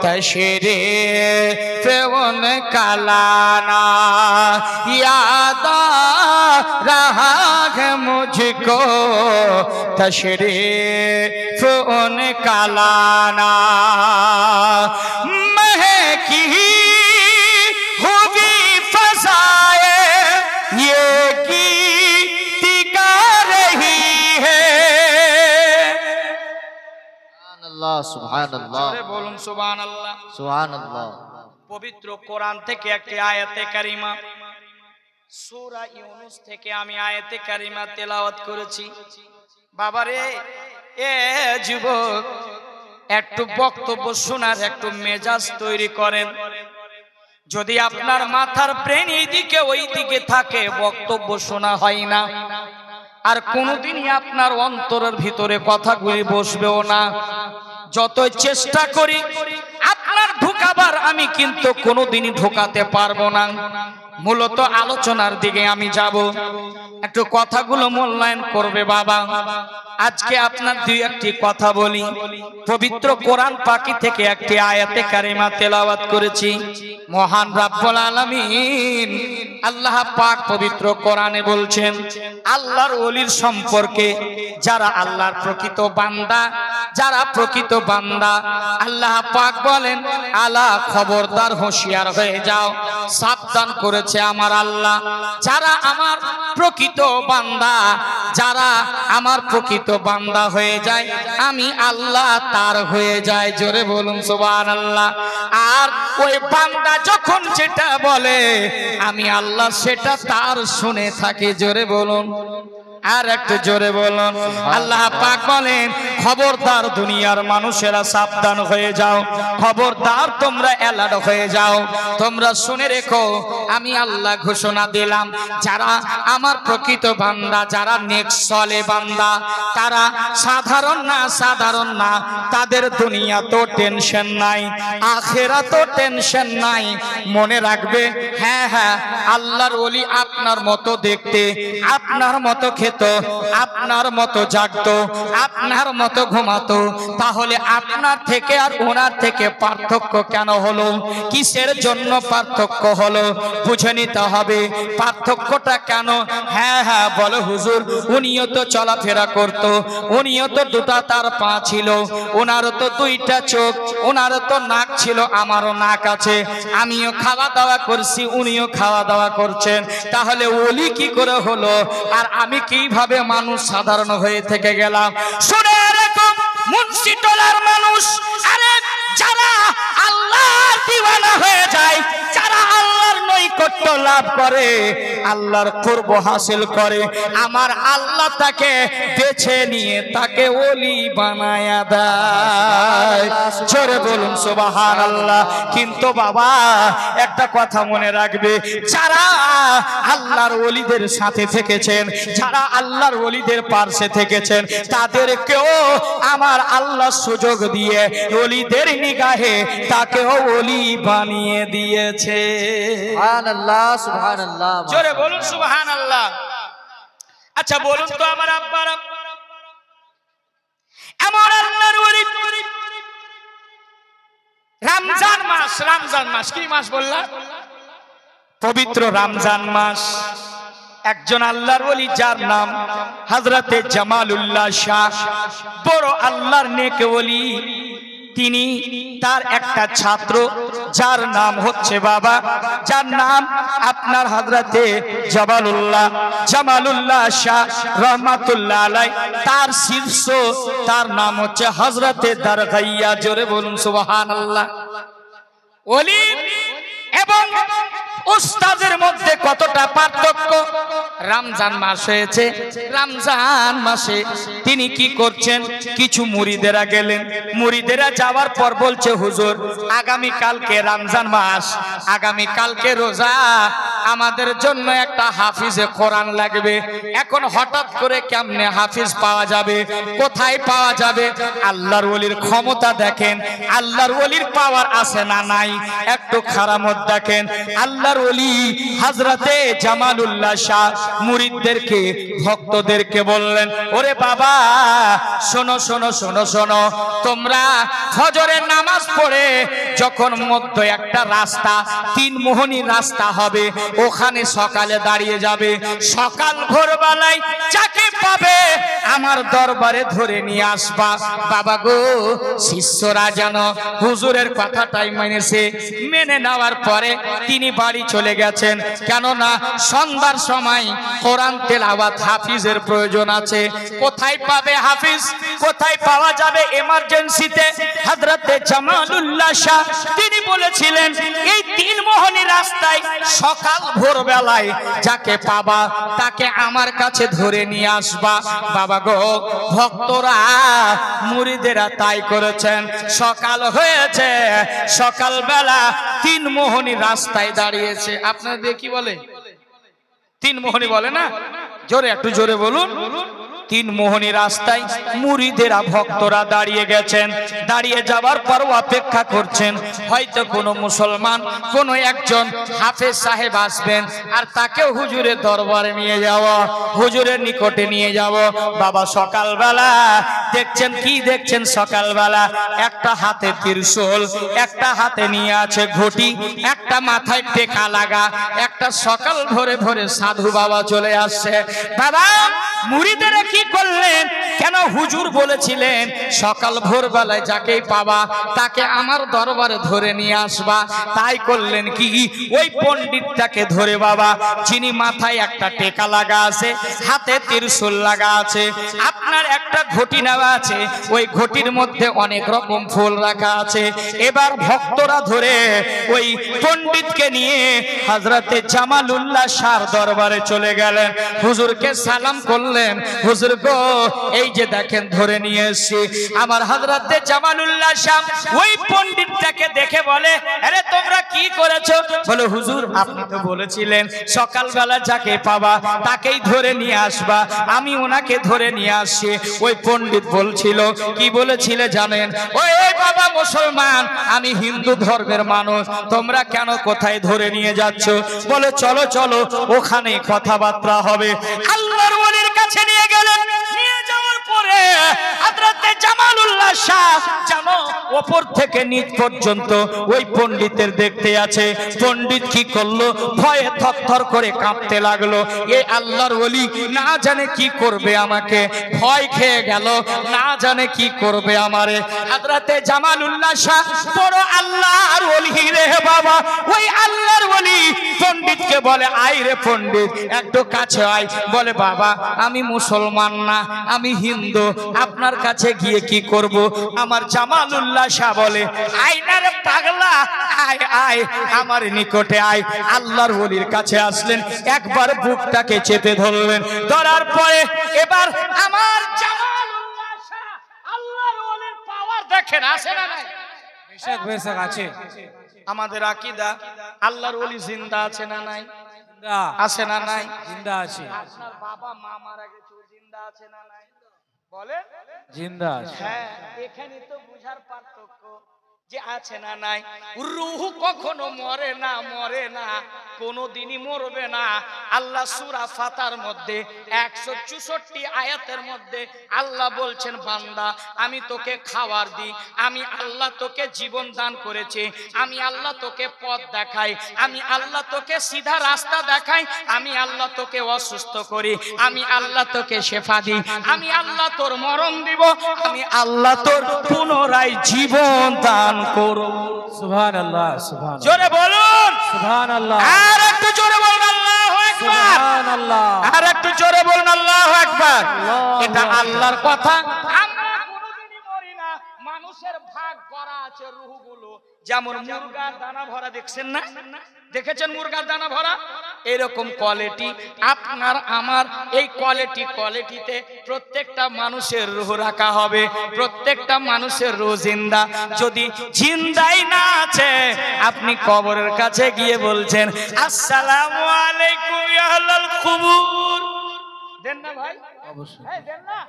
तशरीफ उनका लाना। याद आ रहा है मुझको तशरीफ उनका लाना। महकी हुई फज़ाए ये गीत गा रही है। अल्लाह सुभान अल्लाह জোরে বলুন সুবহানাল্লাহ। सुभान अल्लाह। পবিত্র কোরআন থেকে একটি আয়াতে কারিমা, সূরা ইউনূস থেকে আমি আয়াতে কারিমা তেলাওয়াত করেছি। বাবারে, এ যুবক, একটু বক্তব্য শোনার একটু মেজাজ তৈরি করেন। যদি আপনার মাথার ব্রেন এইদিকে ওই দিকে থাকে বক্তব্য শোনা হয় না, আর কোনোদিনই আপনার অন্তরের ভিতরে কথাগুলি বসবেও না। যতই চেষ্টা করি আপনার ঢোকাবার আমি কিন্তু কোনোদিনই ঢোকাতে পারবো না। মূলত আলোচনার দিকে আমি যাব, একটু কথাগুলো মূল্যায়ন করবে বাবা। আজকে আপনার দুই একটি কথা বলি। পবিত্র কোরআন পাকি থেকে একটি আয়াতে কারিমা তেলাওয়াত করেছি। মহান রাব্বুল আলামিন আল্লাহ পাক পবিত্র কোরআনে বলছেন আল্লাহর ওলির সম্পর্কে, যারা আল্লাহর প্রকৃত বান্দা, যারা প্রকৃত বান্দা, আল্লাহ পাক বলেন আলা খবরদার, হুঁশিয়ার হয়ে যাও, সাবধান করেছে আমার আল্লাহ। যারা আমার প্রকৃত বান্দা, যারা আমার প্রকৃত বান্দা হয়ে যায়, আমি আল্লাহ তার হয়ে যায়। জোরে বলুন সুবহানাল্লাহ। আর ওই বান্দা যখন যেটা বলে আমি আল্লাহ সেটা তার শুনে থাকি। জোরে বলুন, আর একটু জোরে বলুন। আল্লাহ পাক বলেন খবরদার দুনিয়ার মানুষেরা সাবধান হয়ে যাও, খবরদার তোমরা অ্যালার্ট হয়ে যাও। তোমরা শুনে রেখো আমি আল্লাহ ঘোষণা দিলাম, যারা আমার প্রকৃত বান্দা, যারা নেক সলে বান্দা, তারা সাধারণ না, সাধারণ না, তাদের দুনিয়া তো টেনশন নাই, আখেরাত তো টেনশন নাই। মনে রাখবে, হ্যাঁ হ্যাঁ, আল্লাহর ওলি আপনার মতো দেখতে, আপনার মতো খেতে, আপনার মতো জাগতো, আপনার মতো ঘুমাতো, তাহলে আপনার থেকে আর ওনার থেকে পার্থক্য কেন হলো? কিসের জন্য পার্থক্য হলো বুঝে নিতে হবে। পার্থক্যটা কেন? হ্যাঁ হ্যাঁ বলো হুজুর, উনিও তো চলাফেরা করত, উনিও তো দুটা তার পা ছিল, ওনারও তো দুইটা চোখ, ওনারও তো নাক ছিল, আমারও নাক আছে, আমিও খাওয়া দাওয়া করছি, উনিও খাওয়া দাওয়া করছেন, তাহলে ওলি কি করে হলো আর আমি কিভাবে মানুষ সাধারণ হয়ে থেকে গেলাম? শুনে এরকম মুন্সি টোলার মানুষ, আরে যারা আল্লাহর দিওয়ানা হয়ে যায়, যারা আল্লাহর নৈকট্য লাভ করে, আল্লাহর কুরব হাসিল করে, আমার আল্লাহ তাকে বেছে নিয়ে তাকে ওলি বানায়া দেয়। জোরে বলুন সুবহানাল্লাহ। কিন্তু বাবা একটা কথা মনে রাখবে, যারা আল্লাহর ওলিদের সাথে থেকেছেন, যারা আল্লাহর ওলিদের পাশে থেকেছেন, তাদেরকেও আমার আল্লাহ সুযোগ দিয়ে ওলিদের নিগাহে তাকেও ওলি বানিয়ে দিয়েছে। সুবহানাল্লাহ, সুবহানাল্লাহ। জোরে বলুন সুবহানাল্লাহ। আচ্ছা বলুন তো আমার আব্বারা, এমন আল্লাহর ওলি, রমজান মাস, রমজান মাস কি মাস বললাম? পবিত্র রমজান মাস। একজন আল্লাহর ওলি যার নাম হযরতে জামালুল্লাহ শাহ, বড় আল্লাহর নেক ওলি, তিনি তার একটা ছাত্র যার নাম হচ্ছে বাবা, যার নাম আপনার হযরতে জামালুল্লাহ শাহ রহমাতুল্লাহ আলাই, তার শীর্ষ, তার নাম হচ্ছে হযরতে দারগাইয়া। জোরে বলুন সুবহানাল্লাহ। ওলি এবং উস্তাদের মধ্যে কতটা পার্থক্য! রমজান মাস হয়েছে, রমজান মাসে তিনি কি করছেন? কিছু মুরিদেরা গেলেন, মুরিদেরা যাওয়ার পর বলছে হুজুর আগামী কালকে রমজান মাস, আগামী কালকে রোজা, আমাদের জন্য একটা হাফিজে কোরআন লাগবে। এখন হঠাৎ করে কেমনে হাফিজ পাওয়া যাবে? কোথায় পাওয়া যাবে? আল্লাহর ওলির ক্ষমতা দেখেন, আল্লাহর ওলির পাওয়ার আছে না নাই? একটু খারামত দেখেন। আল্লাহর ওলি হযরতে জামালুল্লাহ শাহ মুরিদদেরকে, ভক্তদেরকে বললেন, ওরে বাবা শোনো শোনো শোনো শোনো, তোমরা ফজরের নামাজ পড়ে যখন মধ্য একটা রাস্তা, তিন মোহনী রাস্তা হবে, ওখানে সকালে দাঁড়িয়ে যাবে। সকাল ভোরবেলায় যাকে পাবে আমার দরবারে ধরে নিয়ে আসবা। বাবা গো, শিষ্যরা যেন হুজুরের কথাটাই মেনেছে। মেনে নেওয়ার পরে তিনি বাড়ি চলে গেছেন, কেননা সন্ধ্যার সময় কোরআন তেলাওয়াত হাফিজের প্রয়োজন আছে। কোথায় পাবে হাফিজ? কোথায় পাওয়া যাবে? এমার্জেন্সিতে হযরতে জামালুল্লাহ শাহ তিনি বলেছিলেন এই তিন মোহনী রাস্তায় সকাল সকাল ভোরবেলায় যাকে পাবা তাকে আমার কাছে ধরে নিয়ে আসবা। বাবা গো, ভক্তরা মুরিদেরা তাই করেছেন। সকাল হয়েছে, সকালবেলা তিন মোহনী রাস্তায় দাঁড়িয়েছে। আপনাদের কি বলে? তিন মোহনী বলে না? জোরে, একটু জোরে বলুন। তিন মোহনী রাস্তায় মুরিদেরা ভক্তরা দাঁড়িয়ে গেছেন। দাঁড়িয়ে যাবার পর অপেক্ষা করছেন, হয়তো কোনো মুসলমান কোনো একজন হাফেজ সাহেব আসবেন আর তাকেও হুজুরের দরবারে নিয়ে যাওয়া, হুজুরের নিকটে নিয়ে যাব। বাবা সকালবেলা দেখছেন, কি দেখছেন? সকালবেলা একটা হাতে ত্রিশূল, একটা হাতে নিয়ে আছে ঘটি, একটা মাথায় টেকা লাগা, একটা সকাল ভোরে ভোরে সাধু বাবা চলে আসছে। বাবা মুরিদেরা কি করলেন? কেন হুজুর বলেছিলেন সকাল ভোরবেলায় যাকেই পাবা তাকে আমার দরবারে ধরে নিয়ে আসবা। তাই করলেন কি, ওই পণ্ডিতটাকে ধরে বাবা, যিনি মাথায় একটা টেকা লাগা আছে, হাতে ত্রিশূল লাগা আছে, আপনার একটা ঘটি নেওয়া আছে, ওই ঘটির মধ্যে অনেক রকম ফুল রাখা আছে। এবার ভক্তরা ধরে ওই পণ্ডিতকে নিয়ে হযরতে জামালউল্লাহ শাহর দরবারে চলে গেলেন। হুজুরকে সালাম করলেন, হুজুর গো এই যে দেখেন ধরে নিয়ে এসেছি। আমার হযরতে জামালউল্লাহ শাহ ওই পণ্ডিতটাকে দেখে বলে, আরে তোমরা কি করেছো? বলে হুজুর আপনি তো বলেছিলেন সকালবেলা যাকে পাবা তাকেই ধরে নিয়ে আসবা, আমি ওনাকে ধরে নিয়ে আসছি। ওই পণ্ডিত বলছিল, কি বলেছিলে জানেন? ওই বাবা মুসলমান, আমি হিন্দু ধর্মের মানুষ, তোমরা কেন কোথায় ধরে নিয়ে যাচ্ছ? বলে চলো চলো, ওখানে কথাবার্তা হবে। আল্লাহর ওলির কাছে নিয়ে গেলেন। নিয়ে যাওয়ার পরে হযরতে জামালউল্লাহ শাহ জানো উপর থেকে নিচ পর্যন্ত ওই পণ্ডিতের দেখতে আছে। পণ্ডিত কি করলো? ভয়ে থরথর করে কাঁপতে লাগলো। এই আল্লাহর ওলি না জানে কি করবে আমাকে, ভয় খেয়ে গেল, না জানে কি করবে আমারে। হযরতে জামালউল্লাহ শাহ বড় আল্লাহর ওলি রে বাবা। ওই আল্লাহর ওলি পণ্ডিতকে বলে, আয় রে পণ্ডিত একটু কাছে আয়। বলে বাবা আমি মুসলমান না, আমি হিন্দু, আপনার কাছে গিয়ে কি করব? আমার জামালউল্লাহ শাহ বলে, আয় না রে পাগলা, আয় আয় আমার নিকটে আয়। আল্লাহর ওলির কাছে আসলেন, একবার বুকটাকে চেপে ধরলেন। ধরার পরে এবার আমার জামালউল্লাহ শাহ আল্লাহর ওলির পাওয়ার দেখেন, আছে না নাই? বেশক বেশক আছে। আমাদের আকীদা আল্লাহর ওলি জিন্দা আছে না নাই? জিন্দা আছে না নাই? জিন্দা আছে। আপনার বাবা মা মারা গেছে, জিন্দা আছে না নাই? বলেন জিন্দা আছে। হ্যাঁ, এখানে তো বুঝার পার্থক্য যে আছে না নাই। রূহ কখনো মরে না, মরে না, কোনোদিনই মরবে না। আল্লাহ সূরা ফাতার মধ্যে 164 আয়াতের মধ্যে আল্লাহ বলছেন, বান্দা আমি তোকে খাবার দিই, আমি আল্লাহ তোকে জীবন দান করেছি, আমি আল্লাহ তোকে পথ দেখাই, আমি আল্লাহ তোকে সিধা রাস্তা দেখাই, আমি আল্লাহ তোকে অসুস্থ করি, আমি আল্লাহ তোকে শেফা দিই, আমি আল্লাহ তোর মরণ দিব, আমি আল্লাহ তোর পুনরায় জীবন দান করব। সুবহানাল্লাহ সুবহানাল্লাহ। জোরে বলুন সুবহানাল্লাহ। আর একটু জোরে বলুন আল্লাহু আকবার। সুবহানাল্লাহ। আর একটু জোরে বলুন আল্লাহু আকবার। এটা আল্লাহর কথা। আমরা কোনোদিনই মরি না। মানুষের ভাগ করা আছে রূহগুলো, যেমন মুরগার দানা ভরা, দেখছেন না? দেখেছেন মুরগার দানা ভরা? এরকম কোয়ালিটি আপনার আমার, এই কোয়ালিটিতে প্রত্যেকটা মানুষের রূহ রাখা হবে। প্রত্যেকটা মানুষের রূহ জিন্দা। যদি জিন্দাই না আছে, আপনি কবরের কাছে গিয়ে বলছেন আসসালামু আলাইকুম ইয়া আহলাল কুবুর, দেন না ভাই? অবশ্যই। এই দেন না?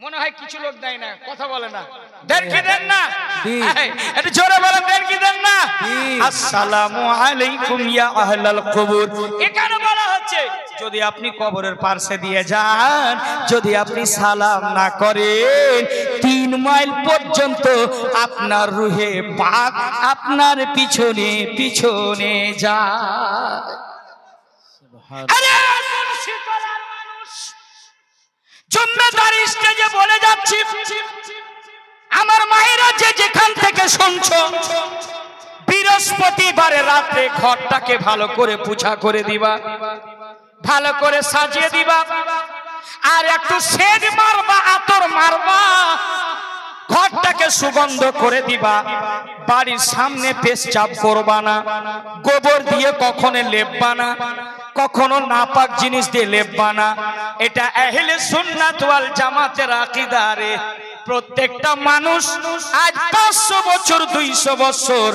মনে হয় কিছু লোক দেয় না, কথা বলে না। দেন কি দেন না? একটু জোরে বলেন, দেন কি দেন না? আসসালামু আলাইকুম ইয়া আহলাল কুবুর। এখানে বলা হচ্ছে যদি আপনি কবরের পাশে দিয়ে যান, যদি আপনি সালাম না করেন, 3 মাইল পর্যন্ত আপনার রূহে পাক আপনার পিছনে পিছনে যায়। আরে মুর্শিদার মানুষ, জুম্মেদার স্টেজে বলে যাচ্ছি, আমার মায়েরা যে যেখান থেকে শুনছো, বৃহস্পতিবারে রাতে ঘরটাকে ভালো করে পুছা করে দিবা, ভালো করে সাজিয়ে দিবা, আর একটু সেদ মারবা, আতর মারবা, ঘরটাকে সুগন্ধ করে দিবা, বাড়ির সামনে পেশচাপ করবা না, গোবর দিয়ে কখনো লেপবা না, কখনো নাপাক জিনিস দিয়ে লেপবা না। এটা আহলে সুন্নাত ওয়াল জামাতের আকীদা রে। প্রত্যেকটা মানুষ আজ 500 বছর 200 বছর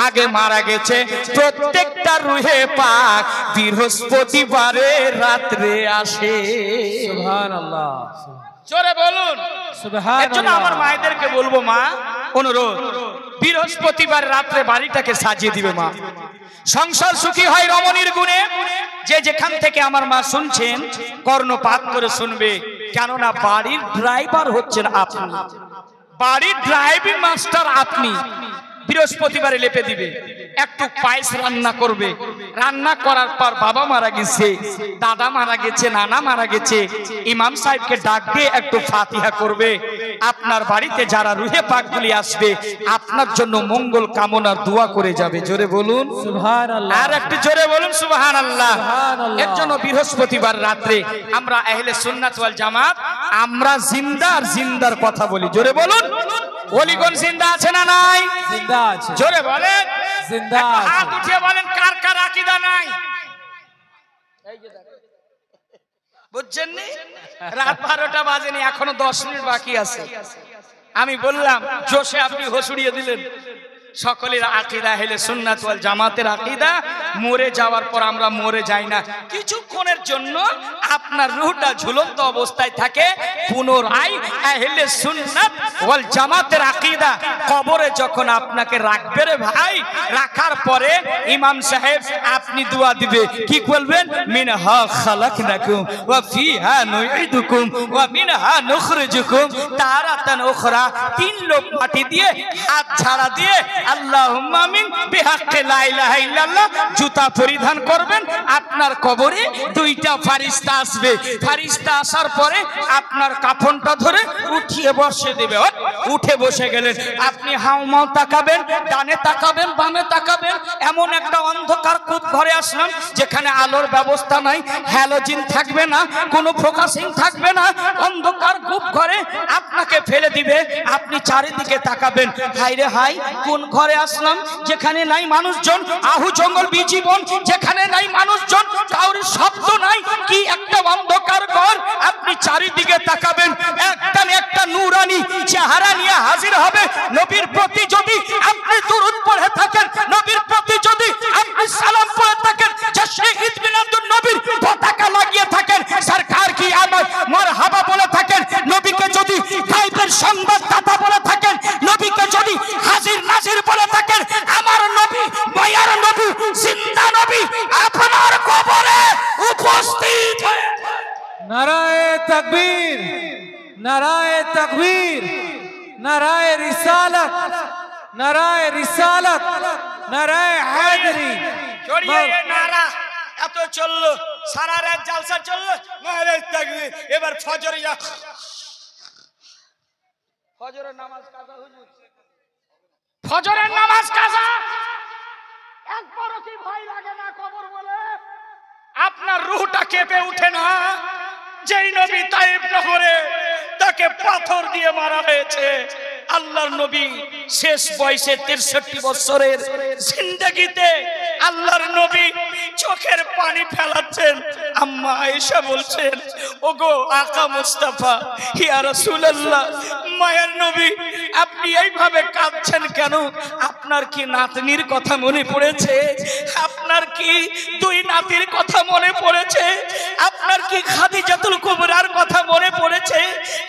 আগে মারা গেছে, প্রত্যেকটা রুহে পাক বৃহস্পতিবারে রাত্রে আসে। সুবহানাল্লাহ, জোরে বলুন সুবহানাল্লাহ। এর জন্য আমার মায়েদেরকে বলবো, মা অনুরোধ, বৃহস্পতিবার রাত্রে বাড়িটাকে সাজিয়ে দিবে মা। সংসার সুখী হয় রমণীর গুণে। যে যেখান থেকে আমার মা শুনছেন কর্ণপাত করে শুনবে, কেননা বাড়ির ড্রাইভার হচ্ছেন আপনি, বাড়ির ড্রাইভিং মাস্টার আপনি। বৃহস্পতিবারে লেপে দিবে, একটু পায়েস রান্না করবে, রান্না করার পর বাবা মারা গেছে, দাদা মারা গেছে, নানা মারা গেছে, ইমাম সাহেবকে ডাক দিয়ে একটু ফাতিহা করবে। আপনার বাড়িতে যারা রুহে পাকগুলি আসবে আপনার জন্য মঙ্গল কামনার দোয়া করে যাবে। জোরে বলুন সুবহানাল্লাহ, আর একটু জোরে বলুন সুবহানাল্লাহ। সুবহানাল্লাহ। এর জন্য বৃহস্পতিবার রাত্রে আমরা আহলে সুন্নাত ওয়াল জামাত আমরা জিন্দার জিন্দার কথা বলি। জোরে বলুন, ওলিগণ জিন্দা আছে না নাই? জিন্দা আছে, জোরে বলেন, জিন্দা একটু আছে। হাত উঠিয়ে বলেন কার কার আকীদা নাই। বুঝছেন নি? রাত 12টা বাজেনি, এখনো 10 মিনিট বাকি আছে। আমি বললাম জোশে আপনি হসুড়িয়ে দিলেন। সকলের আকীদা আহলে সুন্নাত ওয়াল জামাতের আকীদা, মরে যাওয়ার পর আমরা মরে যাই না, কিছুক্ষণের জন্য আপনার রূহটা ঝুলন্ত অবস্থায় থাকে। পুনরায় আহলে সুন্নাত ওয়াল জামাতের আকীদা, কবরে যখন আপনাকে রাখবে রে ভাই, রাখার পরে ইমাম সাহেব আপনি দোয়া দিবে, কি বলবেন? মিনহা খালাকনাকুম ওয়া ফিহা নুঈদুকুম ওয়া মিনহা নুখরিজুকুম তারাতান উখরা। 3 লোক মাটি দিয়ে হাত ঝাড়া দিয়ে আল্লাহুম্মা আমিন বিহাক্কি লা ইলাহা ইল্লাল্লাহ জুতা পরিধান করবেন। আপনার কবরে 2টা ফেরেশতা আসবে। ফেরেশতা আসার পরে আপনার কাফনটা ধরে উঠিয়ে বসে দেবে। উঠে বসে গেলেন, আপনি হাউমাউ তাকাবেন, ডানে তাকাবেন, বামে তাকাবেন। এমন একটা অন্ধকার কূপ ঘরে আসলাম যেখানে আলোর ব্যবস্থা নাই, হ্যালোজিন থাকবে না, কোনো ফোকাসিং থাকবে না, অন্ধকার কূপ ঘরে আপনাকে ফেলে দিবে। আপনি চারিদিকে তাকাবেন, হাই রে হাই, কোন ঘরে আসলাম যেখানে নাই মানুষজন, আহু জঙ্গল বিজীবন, যেখানে নাই মানুষজন, কারোর শব্দ নাই, কি একটা অন্ধকার ঘর। আপনি চারিদিকে তাকাবেন, একটা নূরানি চেহারা নিয়ে হাজির হবে। নবীর প্রতি যদি আপনি দুরূদ পড়ে থাকেন, নবীর প্রতি যদি আপনি সালাম পড়ে থাকেন, যে শহীদ মিলাদুন নবীর পতাকা লাগিয়ে থাকেন, সরকার কি আমার মারহাবা বলে থাকেন, নবীকে যদি গায়বের সংবাদদাতা বলে থাকেন, নবীকে যদি হাজির নাজির বলে থাকেন, আমার নবী মায়ার নবী জিন্দা নবী আপনার কবরে উপস্থিত হয়ে। নারায়ে তাকবীর, নারায়ে তাকবীর, নারায়ে রিসালাত, নারায়ে রিসালাত, নারায়ে হায়দারি। জড়িয়ে নারা এত চললো, সারা রাত জালসা চললো, নারায়ে তাকবীর। এবার ফজরে যা, ফজরের নামাজ কাজা হুজুর, ফজরের নামাজ কাজা। একবারও কি ভয় লাগে না কবর বলে? আপনার রূহটা কেঁপে উঠে না? যেই নবী তায়েব নগরে তাকে পাথর দিয়ে মারা হয়েছে, আল্লাহর নবী শেষ বয়সে 63 বছরের জিন্দেগিতে আল্লাহর নবী চোখের পানি ফেলাচ্ছেন। আম্মা আয়েশা বলছেন, ওগো আকা মুস্তাফা, ইয়া রাসূলুল্লাহ, মায়ের নবী আপনি এইভাবে কাঁদছেন কেন? আপনার কি নাতনির কথা মনে পড়েছে? আপনার কি 2 নাতির কথা মনে পড়েছে? আপনার কি খাদিজাতুল কুবরার কথা মনে পড়েছে?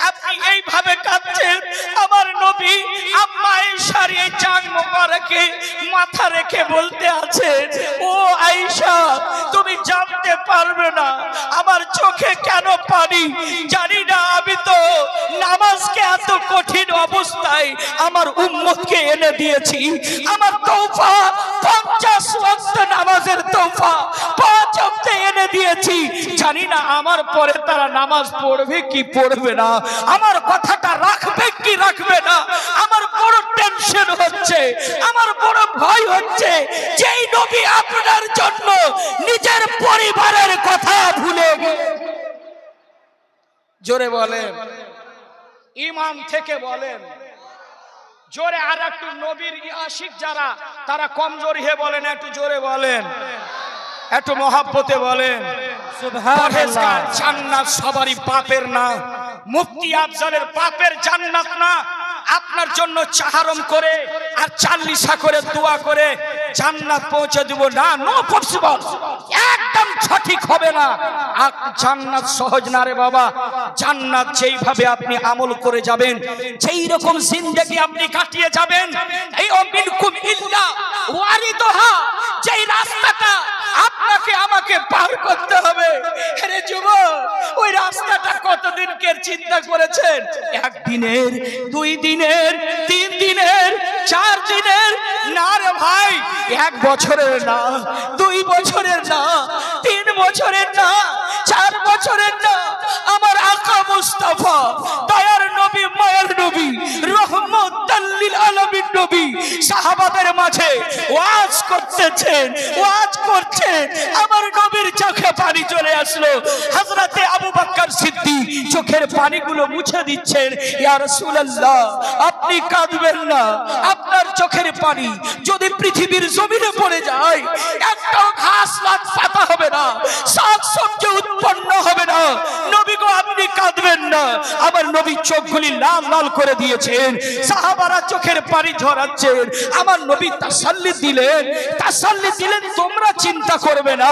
আপনি এইভাবে কাঁদছেন। আমার নবী আম্মা আয়েশার এই চাঁদ মোবারকে মাথা রেখে বলতে আছে, ও আয়েশা, তুমি জানতে পারবে না আমার চোখে কেন পানি। জানি না, আমি তো নামাজকে এত কঠিন অবস্থায় আমার উম্মতকে এনে দিয়েছি। আমার তওফা 50 ওয়াক্ত নামাজের তওফা 5 ওয়াক্তে এনে দিয়েছি। জানি না আমার পরে তারা নামাজ পড়বে কি পড়বে না, আমার কথাটা রাখবে কি রাখবে না। আমার বড় টেনশন হচ্ছে, আমার বড় ভয় হচ্ছে। যেই নবী আপনার জন্য নিজের পরিবারের কথা ভুলে গেলেন। জোরে বলেন, ইমান থেকে বলেন, জোরে আর একটু নবীর আশিক যারা তারা কমজোরি হয়ে বলেন, একটু জোরে বলেন, একটু মহাব্বতে বলেন। পরহেজগার জান্নাত সবারই বাপের না, মুফতি আফজালের বাপের জান্নাত না। আপনার জন্য চাহারম করে আর চাল্লিশা করে দোয়া করে জান্নাত পৌঁছে দিব না, নো পসিবল, একদম সঠিক হবে না। আর জান্নাত সহজ না রে বাবা। জান্নাত যেইভাবে আপনি আমল করে যাবেন, যেই রকম জিন্দেগি আপনি কাটিয়ে যাবেন, এই অমিনকুম ইল্লা ওয়ারিদুহা, যেই রাস্তাটা আপনাকে আমাকে পার করতে হবে। আরে যুবক, ওই রাস্তাটা কতদিনকে চিন্তা করেছেন? একদিনের, 2 দিনের, 3 দিনের, 4 দিনের না রে ভাই, 1 বছরের না, 2 বছরের না, 3 বছরের না, 4 বছরের না। আমার আকা মুস্তাফা দয়ার নবী, মায়ার নবী, রহমতুল লিল আলামিন নবী সাহাবাদের মাঝে ওয়াজ করতেছেন, ওয়াজ করছেন। আমার নবীর চোখে পানি চলে আসলো। হযরতে আবু বকর সিদ্দিক চোখের পানিগুলো মুছে দিচ্ছেন। ইয়া রাসূলুল্লাহ, আপনি কাঁদবেন না। আপনার চোখের পানি যদি পৃথিবীর জমিনে পড়ে যায়, একটাও ঘাস পাতা হবে না, শাকসবজি উৎপন্ন হবে না। নবী গো, আপনি কাঁদবেন না। আমার নবী চোখগুলি লাল লাল করে দিয়েছেন, সাহাবারা চোখের পানি ঝরাচ্ছেন। আমার নবী তাসাল্লি দিলেন, তাসাল্লি দিলেন, তোমরা চিন্তা করবে না।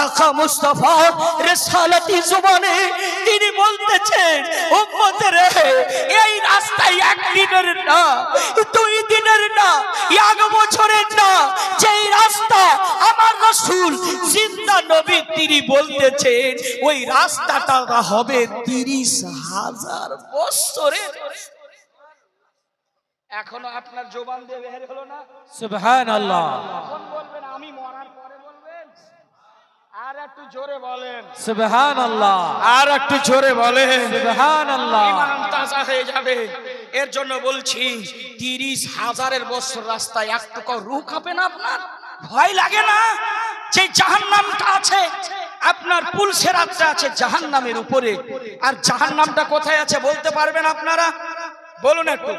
আকা মুস্তাফা রিসালাতি জুবানে তিনি বলতেছেন, উম্মতের এই রাস্তায় 1 দিনের না, 2 দিনের না, 1 বছরের না, যেই রাস্তা আমার রাসূল জিন্দা নবী তিনি বলতেছেন, ওই রাস্তাটা হবে 30,000 বছরের। এখনো আপনার জবান দিয়ে বের হলো না সুবহানাল্লাহ। কখন বলবেন? আমি মরার পরে বলবেন? আর একটু জোরে বলেন সুবহানাল্লাহ, আর একটু জোরে বলেন সুবহানাল্লাহ। ঈমান তাজা হয়ে যাবে। এর জন্য বলছি, 30,000 বছর রাস্তায় একটুকু রূহ কাঁপে না আপনার? ভয় লাগে না? যে জাহান্নামটা আছে, আপনার পুলসেরাতটা আছে জাহান্নামের উপরে, আর জাহান্নামটা কোথায় আছে বলতে পারবেন আপনারা? বলুন একটু,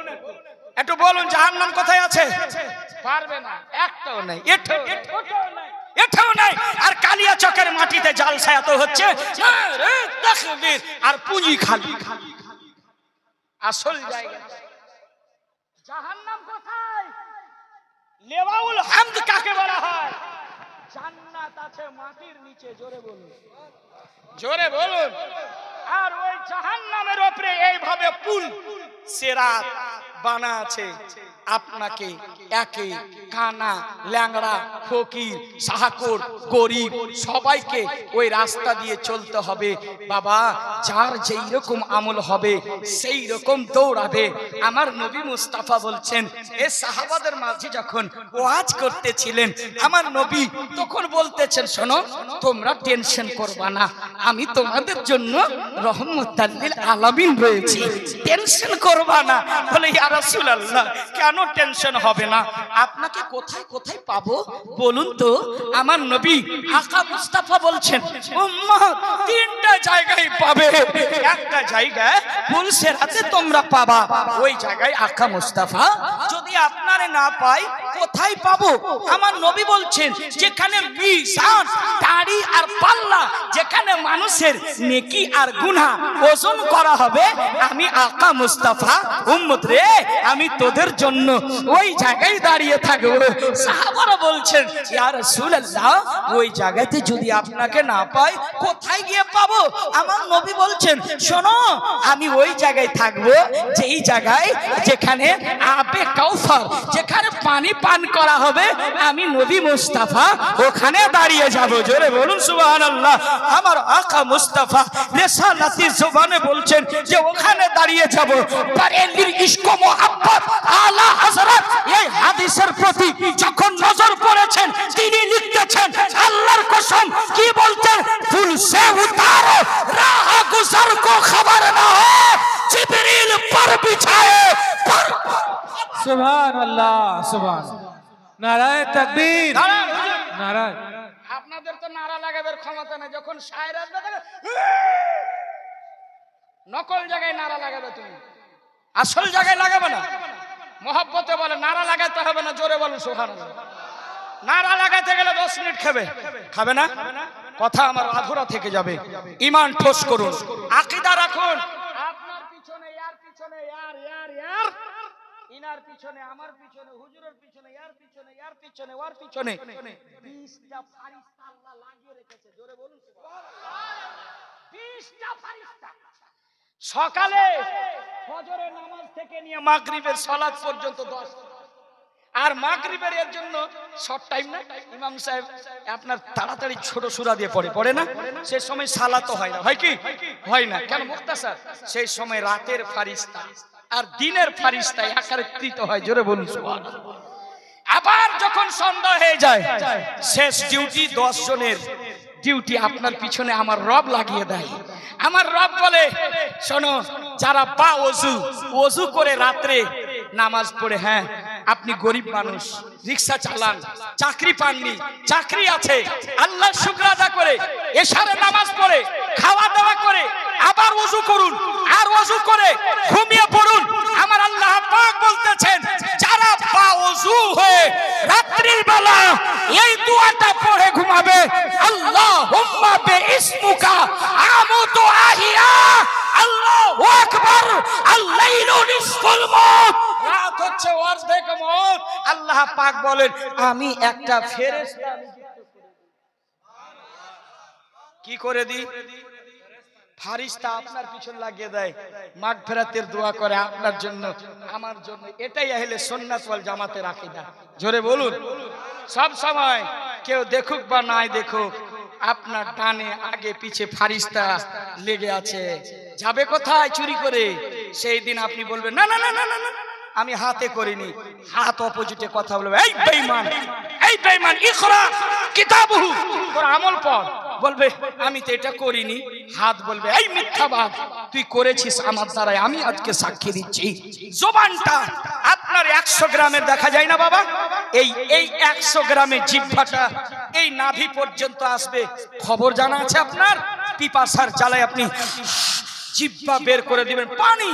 একটু বলুন, জাহান্নাম কোথায় আছে? পারবে না, একটাও নাই, এটাও নাই। আর কালিয়া চকের মাটিতে জালসা এত হচ্ছে, আর পুঁজি খালি। আসল জায়গা জাহান্নাম কোথায়? লেওয়াউল হামদ কাকে বলা হয়? জান্নাত আছে মাটির নিচে। জোরে বলুন, জোরে বলুন। আর ওই জাহান্নামের উপরে এইভাবে পুল সিরাত বানা আছে। আপনাকে একে কানা, ল্যাংড়া, ফকির, সাহাকুর, গরিব সবাইকে ওই রাস্তা দিয়ে চলতে হবে। বাবা, যার যেই রকম আমল হবে সেই রকম দৌড়াবে। আমার নবী মুস্তাফা বলছেন, এ সাহাবাদের মাঝে যখন ওয়াজ করতেছিলেন, আমার নবী তখন বলতেছেন, শোনো, তোমরা টেনশন করবা না, আমি তোমাদের জন্য রহমতুল লিল আলামিন রয়েছি, টেনশন করবা না। বলে, ইয়া রাসূলুল্লাহ, কেন টেনশন হবে না? আপনাকে কোথায় কোথায় পাবো বলুন তো? আমার নবী আকা মুস্তাফা বলছেন, উম্মত 3টা জায়গায় পাবে। একটা জায়গায় পুলসেরাতে তোমরা পাবা, ওই জায়গায় আকা মুস্তাফা। যদি আপনারে না পাই, কোথায় পাবো? আমার নবী বলছেন, যেখানে মিজান, দাড়ি আর পাল্লা, যেখানে মানুষের নেকি আর গুনাহ ওজন করা হবে, আমি আকা মুস্তাফা উম্মত রে, আমি তোদের জন্য ওই জায়গায় দাঁড়িয়ে থাকবো। সাহাবারা বলছেন, ইয়া রাসূলুল্লাহ, ওই জায়গাতে যদি আপনাকে না পাই, কোথায় গিয়ে পাবো? আমার নবী বলছেন, শোনো, আমি ওই জায়গায় থাকবো যেই জায়গায়, যেখানে আবে কাউসার, যেখানে পানি পান করা হবে, আমি নবী মুস্তাফা ওখানে দাঁড়িয়ে যাব। জোরে বলুন সুবহানাল্লাহ। আমার আকা মুস্তাফা রিসালাতি জবানে বলছেন যে ওখানে দাঁড়িয়ে যাব। বারেলির ইশক মুহাব্বত আলা হযরত এই হাদিসের প্রতি যখন নজর পড়েছেন, তিনি লিখতেছেন, আল্লাহর কসম, কি বলতেন? ফুল সে উতারো রাহ গুজর কো খবর না हो জিবরিল पर बिछाए पर। সুবহানাল্লাহ, সুবহানাল্লাহ। নারায়ে তাকবীর, নারায়ে। আপনাদের তো নারা লাগাবার ক্ষমতা নেই। যখন শায়ের আসবে তখন নকল জায়গায় নারা লাগাবে, তুমি আসল জায়গায় লাগাবে না। মহব্বতে বলে নারা লাগাতে হবে না, জোরে বলুন সুবহানাল্লাহ। নারা লাগাতে গেলে 10 মিনিট খাবে না, কথা আমার আধুরা থেকে যাবে। ঈমান ঠোস করুন, আকীদা রাখুন। আপনার পিছনে ইয়ার পিছনে ইয়ার ইনার পিছনে আমার পিছনে হুজুরের পিছনে ইয়ার পিছনে ইয়ার পিছনে ওর পিছনে 20টা ফারিস্তা আল্লাহ লাগিয়ে রেখেছে, জোরে বলুন সুবহানাল্লাহ। 20টা ফারিস্তা সকালে ফজরের নামাজ থেকে নিয়ে মাগরিবের সালাত পর্যন্ত 10, আর মাগরিবের এর জন্য শর্ট টাইম না, ইমাম সাহেব আপনার তাড়াতাড়ি ছোট সূরা দিয়ে পড়ে না, সেই সময় সালাতও হয় না, হয় কি হয় না, কেন মুখতাসার, সেই সময় রাতের ফারিস্তা আর দিনের ফারিস্তা একত্রিত হয়, জোরে বলুন সুবহানাল্লাহ। আবার যখন সন্ধ্যা হয়ে যায়, শেষ ডিউটি 10 জনের ডিউটি আপনার পিছনে আমার রব লাগিয়ে দেয়। আমার রব বলে শোনো, যারা বা ওযু করে রাত্রে নামাজ পড়ে, হ্যাঁ আপনি গরিব মানুষ, রিকশা চালান, চাকরি পাননি, চাকরি আছে, আল্লাহর শুকর আদা করে এশারে নামাজ পড়ে খাওয়া দাওয়া করে আবার ওযু করুন, আর ওযু করে ঘুমিয়ে পড়ুন। আমার আল্লাহ পাক বলতেছেন, যারা বা ওযু হয়ে রাত্রির বেলা এই দোয়াটা পড়ে ঘুমাবে, আল্লাহুম্মা বিইসমুকা আমুতু আহিয়া, আল্লাহু আকবার, আল-লাইলু নিসফুল মাউত, রাত হচ্ছে অর্ধেক মত। আল্লাহ পাক বলেন, আমি একটা ফেরেশতা কি করে দিই, ফারিস্তা আপনার পিছন লাগিয়ে দেয়, মাগফিরাতের দোয়া করে আপনার জন্য আমার জন্য। এটাই আহলে সুন্নাত ওয়াল জামাতের আকীদা, জোরে বলুন। সব সময় কেউ দেখুক বা নাই দেখুক, আপনার ডানে আগে পিছে ফারিস্তা লেগে আছে। যাবে কোথায় চুরি করে, সেই দিন আপনি বলবেন না না না না না আমি হাতে করিনি, হাত অপোজিটে কথা বলবে, এই বেঈমান ইকরা কিতাবহু, তোর আমল পড়, বলবে আমি তো এটা করিনি, হাত বলবে এই মিথ্যাবাদ, তুই করেছিস আমার দ্বারাই, আমি আজকে সাক্ষী দিচ্ছি। জবানটা আপনার 100 গ্রামের দেখা যায় না বাবা, এই 100 গ্রামের জিহ্বাটা এই নাভি পর্যন্ত আসবে, খবর জানা আছে আপনার? পিপাসার জ্বালায় আপনি জিহ্বা বের করে দিবেন, পানি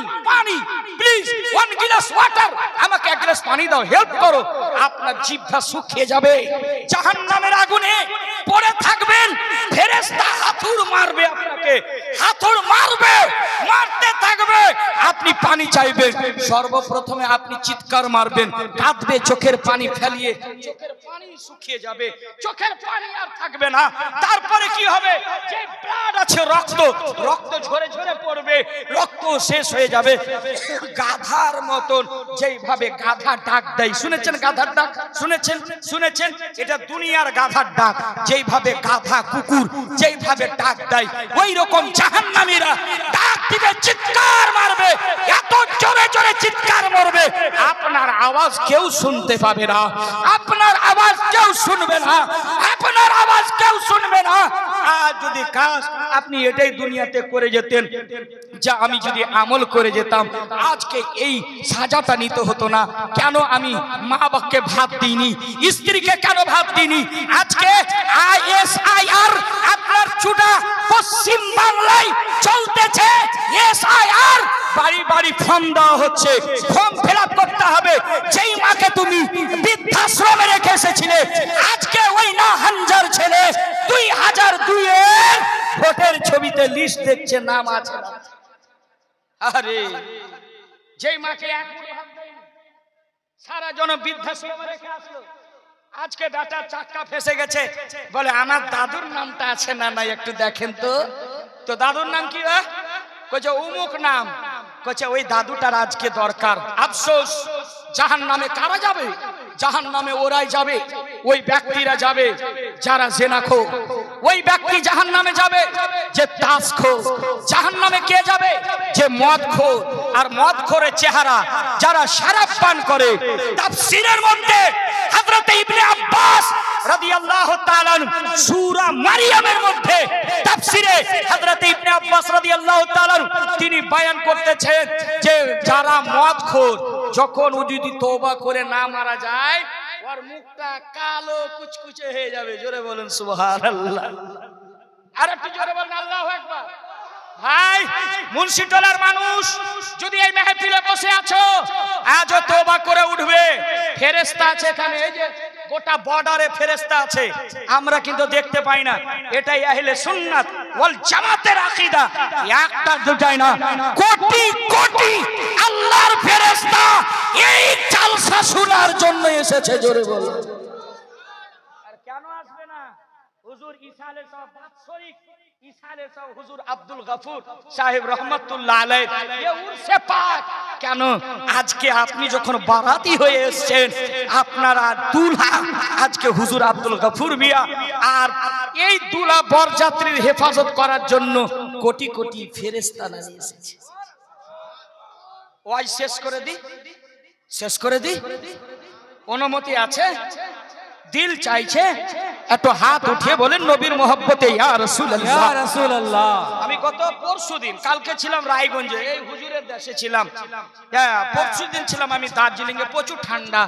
প্লিজ 1 গ্লাস ওয়াটার, আমাকে 1 গ্লাস পানি দাও, হেল্প করো, আপনার জিহ্বা শুকিয়ে যাবে, জাহান্নামের আগুনে পড়ে থাকবেন। ফেরেশতা হাতুড় মারবে আপনাকে, হাতুড় মারতে থাকবে, আপনি পানি চাইবেন, সর্বপ্রথমে আপনি চিৎকার মারবেন, কাঁদবে, চোখের পানি ফেলিয়ে চোখের পানি শুকিয়ে যাবে, চোখের পানি আর থাকবে না। তারপরে কি হবে, যে ব্লাড আছে, রক্ত ঝরে পড়বে, রক্ত শেষ হয়ে যাবে। গাধার মতন যেইভাবে গাধা ডাক দেয়, শুনেছেন গাধার ডাক? শুনেছেন? এটা দুনিয়ার গাধার ডাক। যেইভাবে গাধা কুকুর যেইভাবে ডাক দেয়, ওই রকম জাহান্নামীরা ডাক দিবে, চিৎকার মারবে, এত জোরে জোরে চিৎকার মারবে, আপনার আওয়াজ কেউ শুনতে পাবে না, আপনার আওয়াজ কেউ শুনবে না, আপনার আওয়াজ কেউ শুনবে না। আর যদি কাজ আপনি এটাই দুনিয়াতে করে যেতেন, যা আমি যদি আমল করে যেতাম, আজকে এই সাজাটা নিতে হতো না। কেন আমি মা বাবাকে ভাত দিইনি, স্ত্রীকে কেন ভাত দিইনি? আজকে ISIR আপনার চুড়া পশ্চিম বাংলায় চলতেছে, SIR বাড়ি বাড়ি ফর্ম দেওয়া হচ্ছে, ফর্ম ফিল আপ করতে হবে। যেই মাকে তুমি বৃদ্ধাশ্রমে রেখে এসেছিলে, আজকে ওই না হাঞ্জার ছেলে 2002 এর ভোটের ছবিতে লিস্ট দেখছে, নাম আছে। আরে যেই মাকে এক মুঠো ভাত দেয়নি, সারা জন বৃদ্ধাশ্রমে রেখে আসলো, আজকে বেটার চাক্কা ফেসে গেছে, বলে আমার দাদুর নামটা আছে না নাই একটু দেখেন তো দাদুর নাম কি? কইছে অমুক নাম, কইছে ওই দাদুটার আজকে দরকার। আফসোস, জাহান্নামে কারা যাবে? জাহান্নামে ওরাই যাবে, ওই ব্যক্তিরা যাবে যারা জেনাখোর, ওই ব্যক্তি জাহান্নামে যাবে যে তাসখোর, জাহান্নামে কে যাবে? যে মদখোর, আর মদখোরের চেহারা যারা শরাব পান করে। তাফসীরের মধ্যে হযরত ইবনে আব্বাস রাদিয়াল্লাহু তাআলা সূরা মারইয়ামের মধ্যে তাফসীরে হযরত ইবনে আব্বাস রাদিয়াল্লাহু তাআলা তিনি বয়ান করতেছেন যে যারা মদখোর, যখন ও যদি তওবা করে না মারা যায়, ওর মুখটা কালো কুচকুচে হয়ে যাবে। জোরে বলেন সুবহানাল্লাহ, আর একটু জোরে বলেন আল্লাহু আকবার। ভাই মুন্সিটোলার মানুষ যদি এই মেহফিলে বসে আছো আজও তওবা করে উঠবে। ফেরেশতা আছে এখানে, এই যে গোটা বর্ডারে ফেরেশতা আছে, আমরা কিন্তু দেখতে পাই না। এটাই আহলে সুন্নাত ওয়াল জামাতের আকীদা। একটা দুটাই না, কোটি কোটি আল্লাহর ফেরেশতা এই জালসা শোনার জন্য এসেছে। জোরে বলো। আর কেন আসবে না? হুজুর ইসালে সাহেব বাৎসরিক ইসালে সাহেব হুজুর আব্দুল গফুর সাহেব রহমাতুল্লাহ আলাইহি এ উরসে পাক। কেন? আজকে আপনি যখন বারাতি হয়ে এসেছেন, আপনারা দুলহা আজকে হুজুর আব্দুল গফুর মিয়া, আর এই দুলহা বরযাত্রীর হেফাজত করার জন্য কোটি কোটি ফেরেশতা নিয়ে এসেছে। ওই শেষ করে দি, শেষ করে দি। অনুমতি আছে? দিল চাইছে একটু হাত উঠিয়ে বলেন নবীর মহব্বতে ইয়া রাসূলুল্লাহ। ইয়া রাসূলুল্লাহ। আমি গত পরশুদিন, কালকে ছিলাম রায়গঞ্জে, এই হুজুরের দেশে ছিলাম। হ্যাঁ, পরশুদিন ছিলাম আমি দার্জিলিং এ, প্রচুর ঠান্ডা।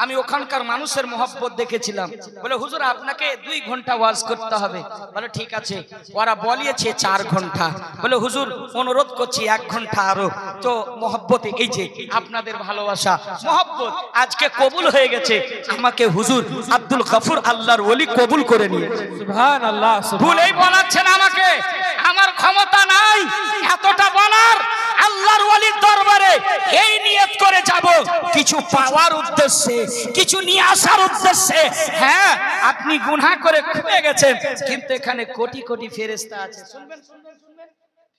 আমি ওখানকার মানুষের মহব্বত দেখেছিলাম। বলে হুজুর আপনাকে 2 ঘন্টা ওয়াজ করতে হবে। বলে ঠিক আছে। ওরা বলিয়েছে 4 ঘন্টা। বলে হুজুর অনুরোধ করছি 1 ঘন্টা আরো। তো মহব্বতে এই যে আপনাদের ভালোবাসা মহব্বত আজকে কবুল হয়ে গেছে। আমাকে হুজুর আব্দুল গফুর আল্লাহর ওলি কবুল করে নিয়েছে। সুবহানাল্লাহ। ভুলেই বলাচ্ছেন আমাকে, আমার ক্ষমতা নাই এতটা বলার। আল্লাহর ওলির দরবারে এই নিয়ত করে যাব কিছু পাওয়ার উদ্দেশ্যে, কিছু নিয়ে আসার উদ্দেশ্যে। হ্যাঁ, আপনি গুনাহ করে খুঁজে গেছেন, কিন্তু এখানে কোটি কোটি ফেরেশতা আছে। শুনবেন শুনবেন শুনবেন,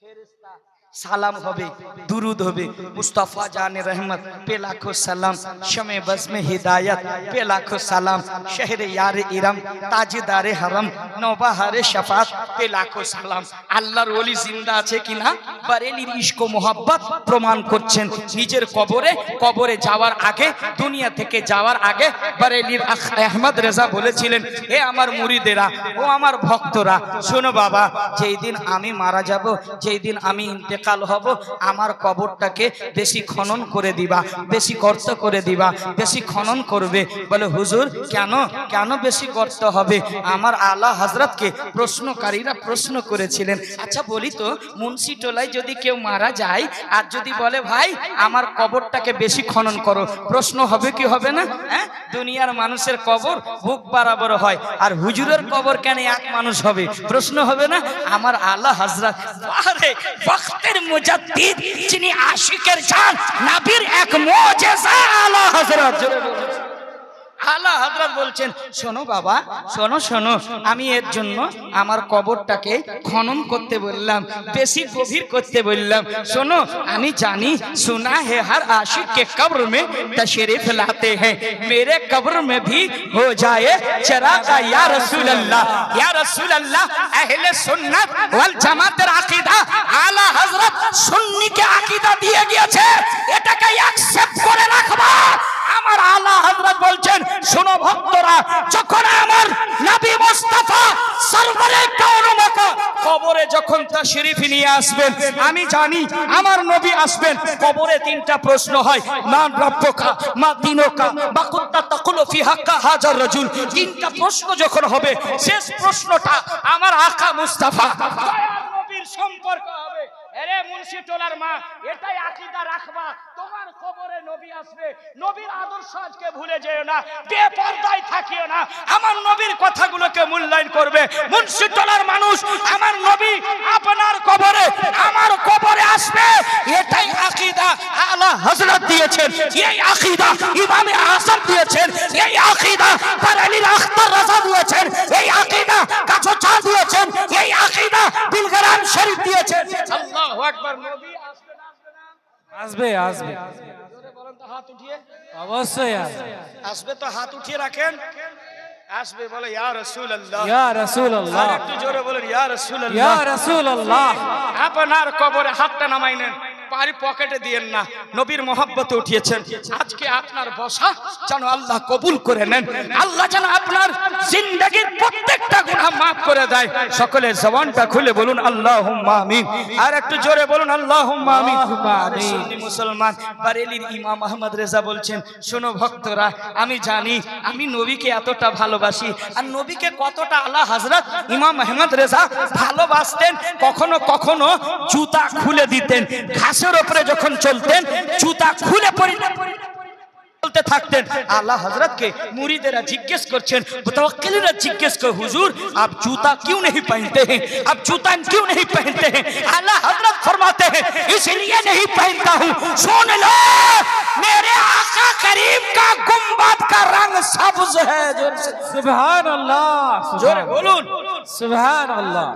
ফেরেশতা সালাম হবে, দুরুদ হবে। মুস্তাফা জানে রহমত पे लाखों सलाम, शमे बस में हिदायत पे लाखों सलाम, शहरे यार इरम ताजदारे हरम नौबहारे शफात पे लाखों सलाम। আল্লাহর ওলি জিন্দা আছে কিনা বারেলির ইশক ও মোহাব্বত প্রমাণ করছেন নিজের কবরে। কবরে যাওয়ার আগে, দুনিয়া থেকে যাওয়ার আগে বারেলির আহমদ রেজা বলেছিলেন, হে আমার মুরিদেরা, ও আমার ভক্তরা, শোনো বাবা, যেই দিন আমি মারা যাব, যেই দিন আমি ইন্তেকাল হব, আমার কবরটাকে বেশি খনন করে দিবা, বেশি গর্ত করে দিবা, বেশি খনন করবে। বলে হুজুর কেন, কেন বেশি গর্ত হবে? আমার আলা হযরতকে প্রশ্নকারীরা প্রশ্ন করেছিলেন। আচ্ছা বলি তো, মুন্সিটোলায় যদি কেউ মারা যায় আর যদি বলে ভাই আমার কবরটাকে বেশি খনন করো, প্রশ্ন হবে কি হবে না? হ্যাঁ, দুনিয়ার মানুষের কবর বুক বরাবর হয়, আর হুজুরের কবর কেন এক মানুষ হবে? প্রশ্ন হবে না? আমার আলা হযরত বারে ওয়াক্তের মুজাদ্দিদ, যিনি আশিকের জান, নবীর এক মুজিজা আলা হযরত। আলা হযরত বলছেন, শোনো বাবা, শোনো শোনো, আমি এর জন্য আমার কবরটাকে খনন করতে বললাম, বেশি গভীর করতে বললাম। শোনো, আমি জানি सुना है हर आशिक के कब्र में तशरीफ लाते हैं, मेरे कब्र में भी हो जाए चरागा या रसूल अल्लाह, या रसूल अल्लाह। अहले सुन्नत ওয়াল জামাতের আকীদা আলা হযরত সুন্নিকে আকীদা দিয়ে গিয়েছে, এটাকে অ্যাকসেপ্ট করে রাখবা। আমার আলা হযরত বলছেন, শোনো ভক্তরা, যখন আমার নবী মুস্তাফা সরওয়ারে কাউন মাকা কবরে যখন তাশরীফ নিয়ে আসবেন, আমি জানি আমার নবী আসবেন, কবরে 3টা প্রশ্ন হয়, মান রব্বুকা, মা দিনুকা, বা কুনতা তাকুলু ফি হাক্কা হাজার রাজুল। 3টা প্রশ্ন যখন হবে, শেষ প্রশ্নটা আমার আকা মুস্তাফা নবীর সম্পর্ক হবে। আরে মুন্সিটোলার মা, এটাই আকীদা রাখবা, তোমার কবরে নবী আসবে, নবীর আদর্শ আজকে ভুলে যেও না, বেপরদায় থাকিও না, আমার নবীর কথাগুলোকে মূল্যায়ন করবে। মুন্সিটোলার মানুষ, আমার নবী আপনার কবরে, আমার কবরে আসবে, এটাই আকীদা আলা হযরত দিয়েছেন, এই আকীদা ইমামে আযম দিয়েছেন, এই আকীদা বারেলির আখতার রাজা দিয়েছেন, এই আকীদা কাছচা দিয়েছেন, এই আকীদা বিলগ্রাম শরীফ দিয়েছেন। আল্লাহু আকবার। নবী আসবে না আসবে না? আসবে, আসবে, জোরে বলেন তো হাত উঠিয়ে। অবশ্যই আসবে। আসবে তো হাত উঠিয়ে রাখেন। আসবে, বলে ইয়া রাসূলুল্লাহ, ইয়া রাসূলুল্লাহ। একটু জোরে বলেন ইয়া রাসূলুল্লাহ। ইয়া রাসূলুল্লাহ। আপনার কবরে হাতটা নামাই নেন, পারি পকেটে দিয়েন না, নবীর মহব্বতে উঠিয়েছেন। আজকে আপনার বসা যেন আল্লাহ কবুল করে নেন, আল্লাহ যেন আপনার জিন্দেগীর প্রত্যেকটা গুনাহ মাফ করে দেয়। সকলে জবানটা খুলে বলুন আল্লাহুম্মা আমিন। আর একটু জোরে বলুন আল্লাহুম্মা আমিন। সুন্নি মুসলমান বারেলির ইমাম আহমদ রেজা বলছেন, শোনো ভক্তরা, আমি জানি আমি নবীকে এতটা ভালোবাসি, আর নবীকে কতটা আলা হযরত ইমাম আহমদ রেজা ভালোবাসতেন। কখনো কখনো জুতা খুলে দিতেন, ঘাসের উপরে যখন চলতেন জুতা খুলে চলতে থাকতেন। আলা হযরতকে मुरीदेरा जिज्ञेस करছেন, मुतवक्किलीरा जिज्ञेस कर, हुजूर आप जूता क्यों नहीं पहनते हैं, आप जूता क्यों नहीं पहनते हैं? आला हजरत फरमाते हैं, इसलिए नहीं पहनता हूँ, सुन लो मेरे आका करीम का गुंबद का रंग सब्ज है। सुभान अल्लाह, जोरे बोलून सुभान अल्लाह।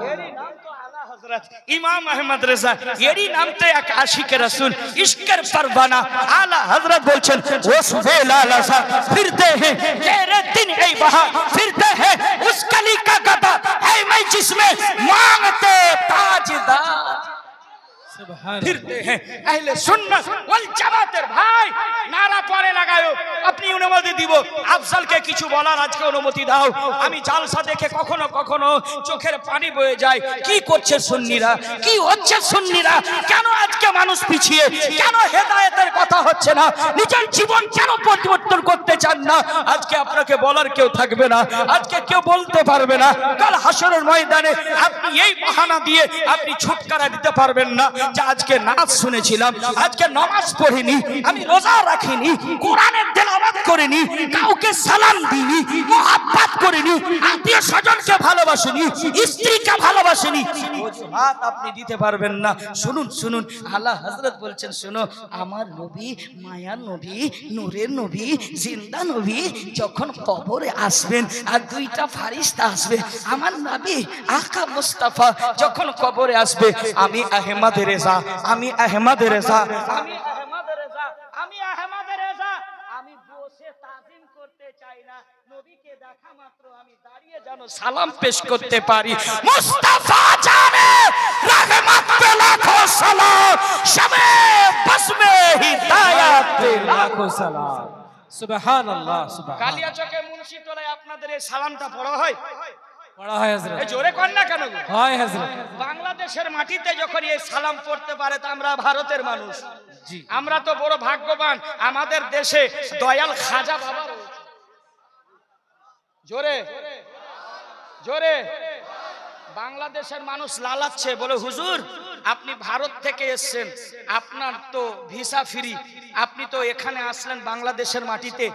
इमाम अहमद रजा येरी नाम तो एक आशिक रसूल इश्कर परवाना आला हजरत बोलছেন, वो सुबह लाला सा फिरते हैं तेरे दिन ऐ बहार, फिरते हैं उस कली का गदा है मैं जिसमें मांगते ताजदार, फिरते हैं अहले सुन्नत वल जमातेर भाई नारा परे लागायो। अपनी অনুমতি দিব, আফজালকে কিছু বলার আজকে অনুমতি দাও। আমি জালসা দেখে কখনো কখনো চোখের পানি বয়ে যায়। কি করছে সুন্নিরা, কি হচ্ছে সুন্নিরা, কেন আজকে মানুষ পিছিয়ে, কেন হেদায়েতের কথা হচ্ছে না, নিজের জীবন কেন পরিবর্তন করতে চান না? আজকে আপনাকে বলার কেউ থাকবে না, আজকে কেউ বলতে পারবে না। কাল হাসরের ময়দানে আপনি এই বাহানা দিয়ে আপনি ছুটকারা দিতে পারবেন না যে আজকে নামাজ শুনেছিলাম, আজকে নামাজ পড়িনি, আমি রোজা রাখিনি, কোরআনের তেলাওয়াত করিনি, কাউকে সালাম দিইনি, মুহাব্বত করিনি, আত্মীয় স্বজনকে ভালোবাসিনি, স্ত্রীকে ভালোবাসিনি, ওজুহাত আপনি দিতে পারবেন না। শুনুন শুনুন, আলা হযরত বলছেন, শুনো আমার নবী, মায়ার নবী, নূরের নবী, জিন্দা নবী যখন কবরে আসবেন আর দুইটা ফারিস্তা আসবে, আমার নবী আকা মুস্তাফা যখন কবরে আসবে, আমি আহমদ রেজা, আমি আহমদ রেজা, আমি আহমদ রেজা, আমি আহমদ রেজা, আমি বসে তাজিম করতে চাই না, নবীকে দেখা মাত্র আমি দাঁড়িয়ে যেন সালাম পেশ করতে পারি। মুস্তাফা জানে রহমত পে লাখো সালাম, শবে বসমে হিদায়াত পে লাখো সালাম। সুবহান আল্লাহ, সুবহান। কালিয়াচকে মুন্সিটোলায় আপনাদের এই সালামটা পড়া হয়, পড়া হয় হযরত। এই জোরে কর না কেন? হয় হযরত। বাংলাদেশের মাটিতে যখন এই সালাম পড়তে পারে তা আমরা ভারতের মানুষ, আমরা তো বড় ভাগ্যবান, আমাদের দেশে দয়াল খাজা বাবা রয়েছে। জোরে জোরে বাংলাদেশের মানুষ লালাচ্ছে, বলে হুজুর আপনি ভারত থেকে এসেছেন, আপনার তো ভিসা ফ্রি, আপনি তো এখানে আসলেন বাংলাদেশের মাটিতে।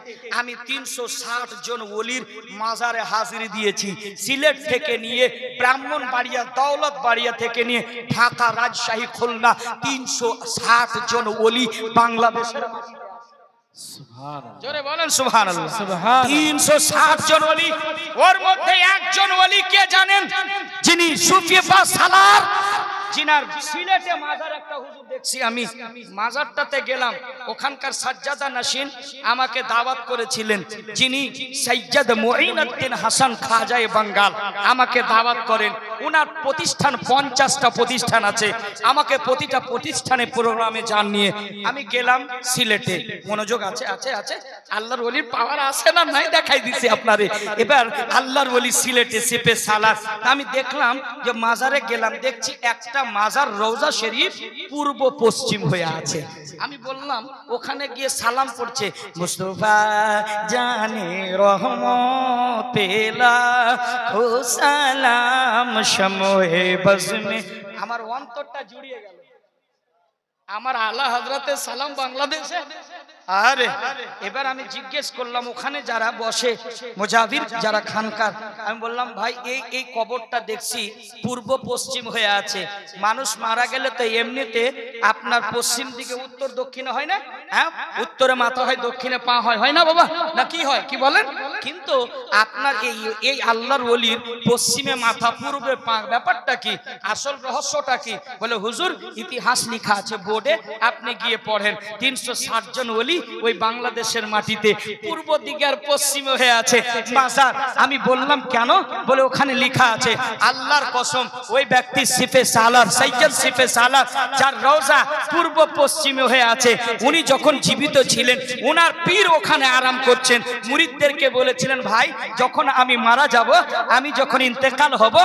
আমি 360 জন ওলির মাজারে হাজিরি দিয়েছি, সিলেট থেকে নিয়ে ব্রাহ্মণবাড়িয়া, দৌলতবাড়িয়া থেকে নিয়ে ঢাকা, রাজশাহী, খুলনা, 360 জন ওলি বাংলাদেশের মাটিতে। জোরে বলেন সুবহানাল্লাহ, সুবহানাল্লাহ। 360 জন ওলি, ওর মধ্যে একজন ওলি কে জানেন? যিনি সুফি বা সালার, জিনার সিলেটে মাজার একটা হুজুর দেখছি আমি, মাজারটাতে গেলাম, ওখানকার সাজ্জাদা নাশিন আমাকে দাওয়াত করেছিলেন, যিনি সৈয়দ মুঈনুদ্দিন হাসান খাজায়ে বাঙ্গাল আমাকে দাওয়াত করেন। ওনার প্রতিষ্ঠান 50টা প্রতিষ্ঠান আছে, আমাকে প্রতিটা প্রতিষ্ঠানে প্রোগ্রামে যান নিয়ে আমি গেলাম সিলেটে। মনোযোগ আছে আছে আছে, আল্লাহর ওলির পাওয়ার আছে না নাই দেখাই দিছি আপনারে। এবার আল্লাহর ওলি সিলেটে সিপে সালাত, আমি দেখলাম যে মাজারে গেলাম, দেখছি একটা মাজার রওজা শরীফ পূর্ব পশ্চিম হয়ে আছে। আমি বললাম, ওখানে গিয়ে সালাম পড়ছে, মুস্তাফা জানে রহমত পেলা ও সালাম শমে বজমে, আমার অন্তরটা জুড়িয়ে গেল। আমার আলা হযরতের সালাম বাংলাদেশে। আরে এবার আমি জিজ্ঞেস করলাম, ওখানে যারা বসে মুজাহির যারা খানকার, আমি বললাম ভাই এই কবরটা দেখছি পূর্ব পশ্চিম হয়ে আছে, মানুষ মারা গেলে তো এমনিতে আপনার পশ্চিম দিকে উত্তর দক্ষিণে হয় না? হ্যাঁ, উত্তরে মাথা হয়, দক্ষিণে পা হয়, হয় না বাবা? না কি হয়, কি বলেন? কিন্তু আপনার এই আল্লাহর ওলির পশ্চিমে মাথা, পূর্বে পা, ব্যাপারটা কি? আসল রহস্যটা কি? বলে হুজুর ইতিহাস লেখা আছে বোর্ডে, আপনি গিয়ে পড়েন। 360 জন ওলি ওই বাংলাদেশের মাটিতে পূর্ব দিকে আর পশ্চিমে হয়ে আছে মাজার। আমি বললাম কেন? বলে ওখানে লেখা আছে, আল্লাহর কসম ওই ব্যক্তি সিফে সালার, সৈয়দ সিফে সালার, যার রওজা পূর্ব পশ্চিমে হয়ে আছে, উনি যখন জীবিত ছিলেন ওনার পীর ওখানে আরাম করছেন, মুরিদদেরকে বলে বলেছিলেন ভাই যখন আমি মারা যাব, আমি যখন ইন্তেকাল হব,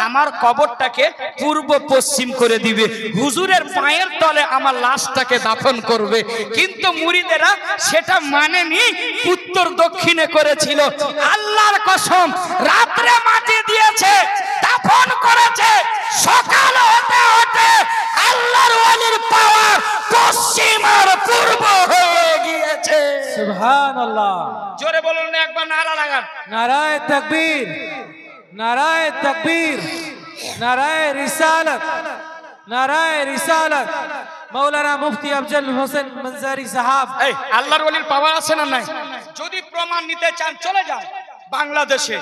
আমার কবরটাকে পূর্ব পশ্চিম করে দিবে, হুজুরের পায়ের তলে আমার লাশটাকে দাফন করবে। কিন্তু মুরিদেরা সেটা মানেনি, উত্তর দক্ষিণে করেছিল। আল্লাহর কসম, রাত্রে মাটি দিয়েছে, দাফন করেছে, সকাল হতে হতে আল্লাহর ওয়ালির পাওয়ার পশ্চিম আর পূর্ব হয়ে গিয়েছে। সুবহানাল্লাহ। জোরে বলুন না একবার নারা লাগান। নারায়ে তাকবীর, নারায়ে তাকবীর, নারায়ে রিসালাত, নারায়ে রিসালাত। মাওলানা মুফতি আফজল হোসেন মনজারি সাহেব। এই আল্লাহর ওয়ালির পাওয়ার আছে না নাই? যদি প্রমাণ নিতে চান চলে যান বাংলাদেশে,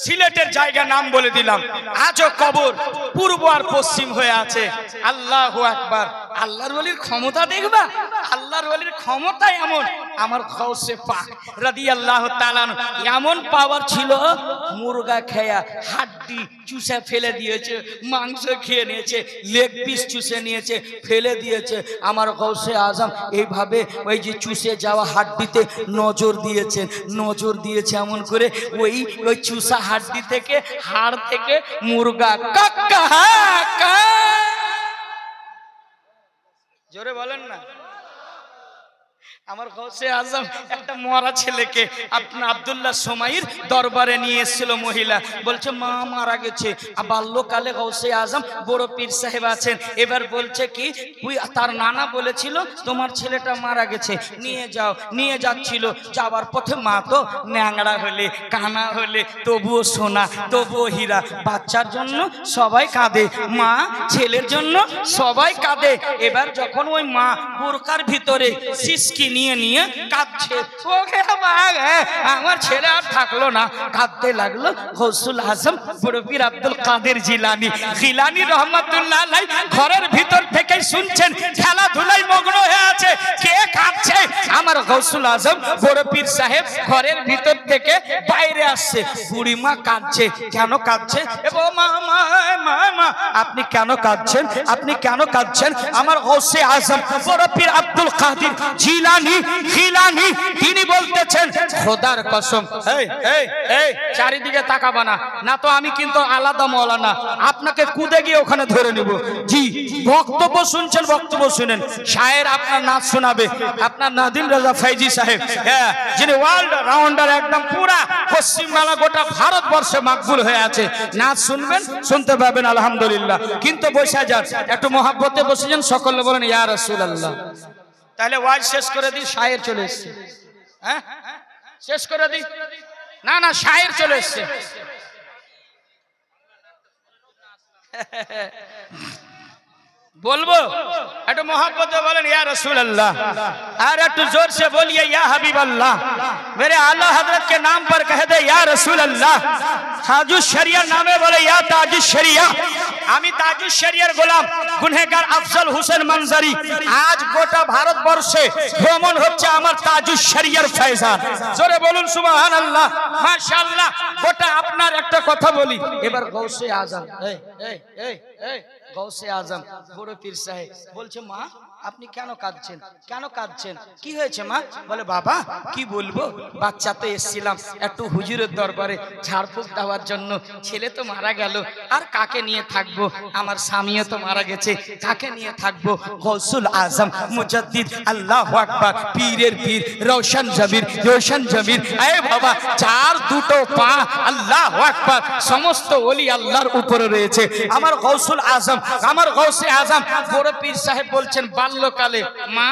সিলেটের জায়গা নাম বলে দিলাম, আজও কবর পূর্ব আর পশ্চিম হয়ে আছে। আল্লাহু আকবার। আল্লাহর ওয়ালির ক্ষমতা দেখবা, আল্লাহর ওয়ালির ক্ষমতা এমন। আমার গৌসে পাক রাদিয়াল্লাহু তাআলা এমন পাওয়ার ছিল, মুরগা খেয়া হাড্ডি চুষে ফেলে দিয়েছে, মাংস খেয়ে নিয়েছে, লেগ পিস চুষে নিয়েছে, ফেলে দিয়েছে। আমার গৌসে আজম এইভাবে ওই যে চুষে যাওয়া হাড্ডিতে নজর দিয়েছেন, নজর দিয়েছে এমন করে, ওই চুষা হাড্ডি থেকে, হাড় থেকে মুরগা কাকা কা। জোরে বলেন না। আমার গৌসে আজম একটা মরা ছেলেকে আপনার আব্দুল্লাহ সোমাইর দরবারে নিয়ে এসেছিল মহিলা, বলছে মা মারা গেছে। বাল্যকালে গৌসে আজম বড় পীর সাহেব আছেন, এবার বলছে কি তার নানা বলেছিল তোমার ছেলেটা মারা গেছে, নিয়ে যাও। নিয়ে যাচ্ছিল, যাওয়ার পথে মা তো ন্যাংড়া হলে, কানা হলে, তবুও সোনা, তবুও হীরা। বাচ্চার জন্য সবাই কাঁদে, মা ছেলের জন্য সবাই কাঁদে। এবার যখন ওই মা বোরকার ভিতরে সিসকি নিয়ে নিয়ে কাঁদছে, আমার ছেলে আর থাকলো না, কাঁদতে লাগলো। গৌসুল আজম বড় পীর আব্দুল কাদের জিলানী জিলানী রহমাতুল্লাহ আলাইহি ঘরের ভিতর থেকে শুনছেন, খেলাধুলায় মগ্ন হয়ে আছে, কে কাঁদছে? আমার গৌসুল আজম বড় পীর সাহেব ঘরের ভিতর থেকে বাইরে আসছে, বুড়িমা কাঁদছে। কেন কাঁদছে? ও মা মা মা মা, আপনি কেন কাঁদছেন? আপনি কেন কাঁদছেন? আমার গৌসে আজম বড় পীর আব্দুল কাদের জিলানী খিলানি তিনি বলতেছেন, খোদার কসম, এই এই এই চারিদিকে তাকাবা না, না তো আমি কিন্তু আলাদা মওলানা, আপনাকে কুদে গিয়ে ওখানে ধরে নেব। জি, বক্তব্য শুনছেন, বক্তব্য শুনেন। শায়ের আপনার নাচ শোনাবে আপনার নাদিম রাজা ফৈজি সাহেব, হ্যাঁ, যিনি ওয়ার্ল্ড রাউন্ডার, একদম পুরা পশ্চিম বাংলা গোটা ভারতবর্ষে মাকবুল হয়ে আছে। নাচ শুনবেন, শুনতে পাবেন আলহামদুলিল্লাহ। কিন্তু বসে যান, একটু মহাব্বতে বসে যান, সকলে বলেন ইয়া রাসূলুল্লাহ। তাহলে ওয়াজ শেষ করে দিই, শায়ের চলে এসছে। হ্যাঁ, শেষ করে দিই। না না, শায়ের চলে এসছে। বলবো একটু मोहब्बत बोलें या रसूल अल्लाह, और একটু जोर से बोलिए या हबीब अल्लाह। मेरे आला हजरत के नाम पर कह दे या रसूल अल्लाह। ताजुश शरिया नामे बोले या ताजुश शरिया। আমি তাজুশ শরিয়ার গোলাম গুনহেগার আফজল হোসেন মনজারি। আজ গোটা ভারতবর্ষে ভ্রমণ হচ্ছে আমার তাজুশ শরিয়ার ফয়জান। জোরে বলুন সুবহানাল্লাহ, মাশাআল্লাহ। গোটা আপনার একটা কথা বলি, এবার গৌসে আজম, এই এই এই এই গৌসে আজম বড় পীর সাহেব বলছে, মা আপনি কেন কাঁদছেন? কেন কাঁদছেন? কি হয়েছে মা? বলে বাবা কি বলবো, বাচ্চাতে এসেছিলাম একটু হুজুরের দরবারে ঝাড়ফুঁক দেওয়ার জন্য, ছেলে তো মারা গেল, আর কাকে নিয়ে থাকবো? আমার স্বামীও তো মারা গেছে, কাকে নিয়ে থাকবো? গৌসুল আজম মুজাদ্দিদ আল্লাহু আকবার, পীরের পীর রওশন জমির, রোশন জমির, এ বাবা চার দুটো পা, আল্লাহু আকবার, সমস্ত ওলি আল্লাহর উপরে রয়েছে। আমার গৌসুল আজম, আমার গৌসে আজম বড় পীর সাহেব বলছেন, বাল্যকালে মা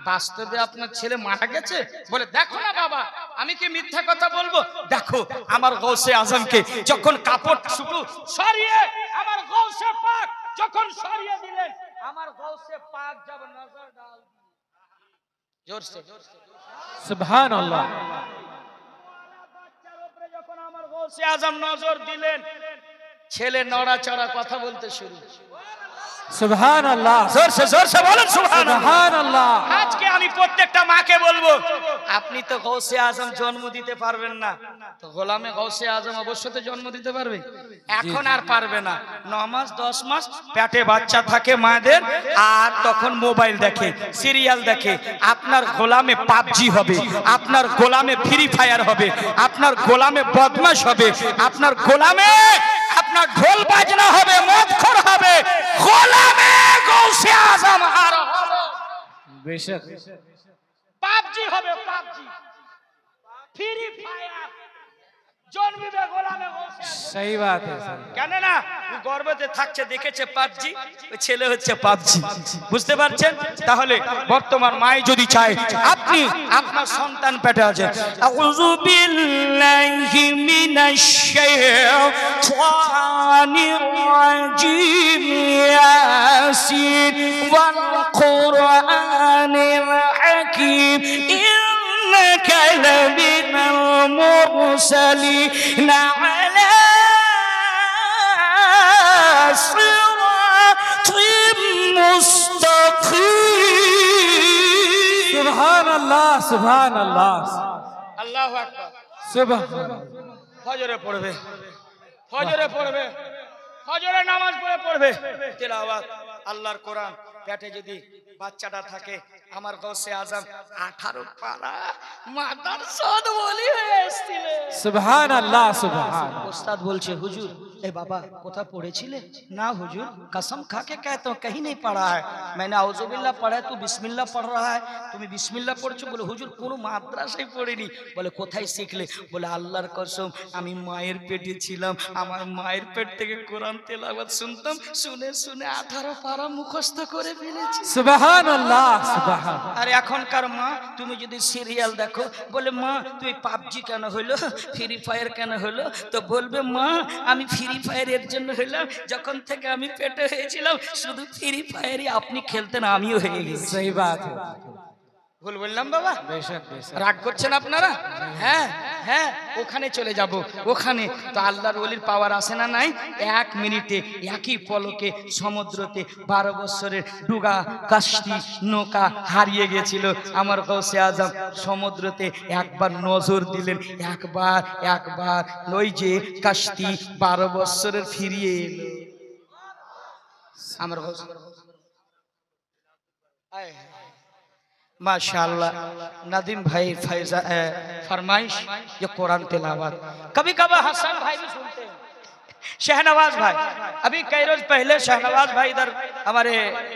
বাস্তবে আপনার ছেলে মারা গেছে? বলে দেখো না বাবা, আমি কি মিথ্যা কথা বলবো? দেখো আমার গৌসে আজমকে যখন কাপড় শুকু সরিয়ে আমার গৌসে পাক যখন সরিয়ে দিলেন, আমার গৌসে পাক যাব নজর ডাল জোর সে সুবহানাল্লাহ। বাচ্চার উপরে যখন আমার গৌসে আজম নজর দিলেন, ছেলে নড়াচড়া কথা বলতে শুরু। সুবহান আল্লাহ, জোর সে বলেন সুবহানাল্লাহ। সুবহান আল্লাহ। আজকে আমি প্রত্যেকটা মাকে বলবো, আপনি তো গৌসে আজম জন্ম দিতে পারবেন না, তো গোলামে গৌসে আজম অবশ্যই তো জন্ম দিতে পারবে। এখন আর পারবে না, 9 মাস 10 মাস পেটে বাচ্চা থাকে মায়েদের, আর তখন মোবাইল দেখে, সিরিয়াল দেখে। আপনার গোলামে পাবজি হবে, আপনার গোলামে ফ্রি ফায়ার হবে, আপনার গোলামে বদমাশ হবে, আপনার গোলামে আপনার ঢোল বাজনা হবে, মদখোর হবে। গোলামে গৌসে আজম আর হবে বেশক পাবজি হবে, পাবজি ফ্রি ফায়ার জন্মিবে গোলামে গৌসে আজম। सही बात है सर। কেন না ও গর্ভতে থাকছে, দেখেছে পাবজি, ওই ছেলে হচ্ছে পাবজি। বুঝতে পারছেন? তাহলে বর্তমান মাই যদি চায় আপনি আপনার সন্তান পেটে আছে, আউযু বিল্লাহি মিনাশ শাইতানির রাজিম, ইয়াসিন ওয়াল কুরআনির হাকীম, ইন্নাকা লামিনাল মুরসালিন আলা সিরাতিম মুস্তাকিম। সুবহান আল্লাহ, সুবহান আল্লাহ, আল্লাহু আকবার। সুবহান। ফজরে পড়বে, ফজরে পড়বে, ফজরে নামাজ পড়বে তেলাওয়াত আল্লাহর কোরআন। পেটে যদি বাচ্চাটা থাকে, আমার গৌসে আজম 18 পারা মাদ্রাসাত বলি হয়ে এসেছিলেন। সুবহান আল্লাহ, সুবহান। उस्ताद बोलছে हुजूर ए बाबा कोथा पढ़ेছিলে ना हुजूर कसम खा के कहता हूं कहीं नहीं पढ़ा है मैंने औजुबिल्लाह पढ़ा है तू बिस्मिल्लाह पढ़ रहा है তুমি বিসমিল্লাহ পড়ছো বলে হুজুর কোন মাদ্রাসায় পড়িনি বলে কোথায় শিখলে বলে আল্লাহর কসম আমি মায়ের পেটে ছিলাম আমার মায়ের পেট থেকে কোরআন তেলাওয়াত শুনতাম শুনে শুনে 18 পারা মুখস্থ করে ফেলেছি সুবহান আল্লাহ, সুবহান। আর এখনকার মা তুমি যদি সিরিয়াল দেখো বলে মা তুই পাবজি কেন হলো ফ্রি ফায়ার কেন হলো তো বলবে মা আমি ফ্রি ফায়ারের জন্য হলাম যখন থেকে আমি পেটে হয়েছিলাম শুধু ফ্রি ফায়ারই আপনি খেলতেন আমিও হয়ে গেছি सही बात है। ভুল বললাম বাবা बेशक बेशक। রাগ করছেন আপনারা হ্যাঁ হ্যাঁ ওখানে চলে যাব ওখানে তো আল্লাহর ওলির পাওয়ার আসে না নাই 1 মিনিটে একই পলকে সমুদ্রতে 12 বছরের ডুগা কাশতি নৌকা হারিয়ে গিয়েছিল আমার গৌসে আজম সমুদ্রতে একবার নজর দিলেন একবার ওই যে কাশতি 12 বছরের ফিরিয়ে এলো আমার গৌসে আয় माशाअल्लाह नदीम भाई फैजा फरमाइश ये कुरान तिलावत कभी कभार हसन भाई भी सुनते हैं शहनवाज भाई अभी कई रोज पहले शहनवाज भाई इधर हमारे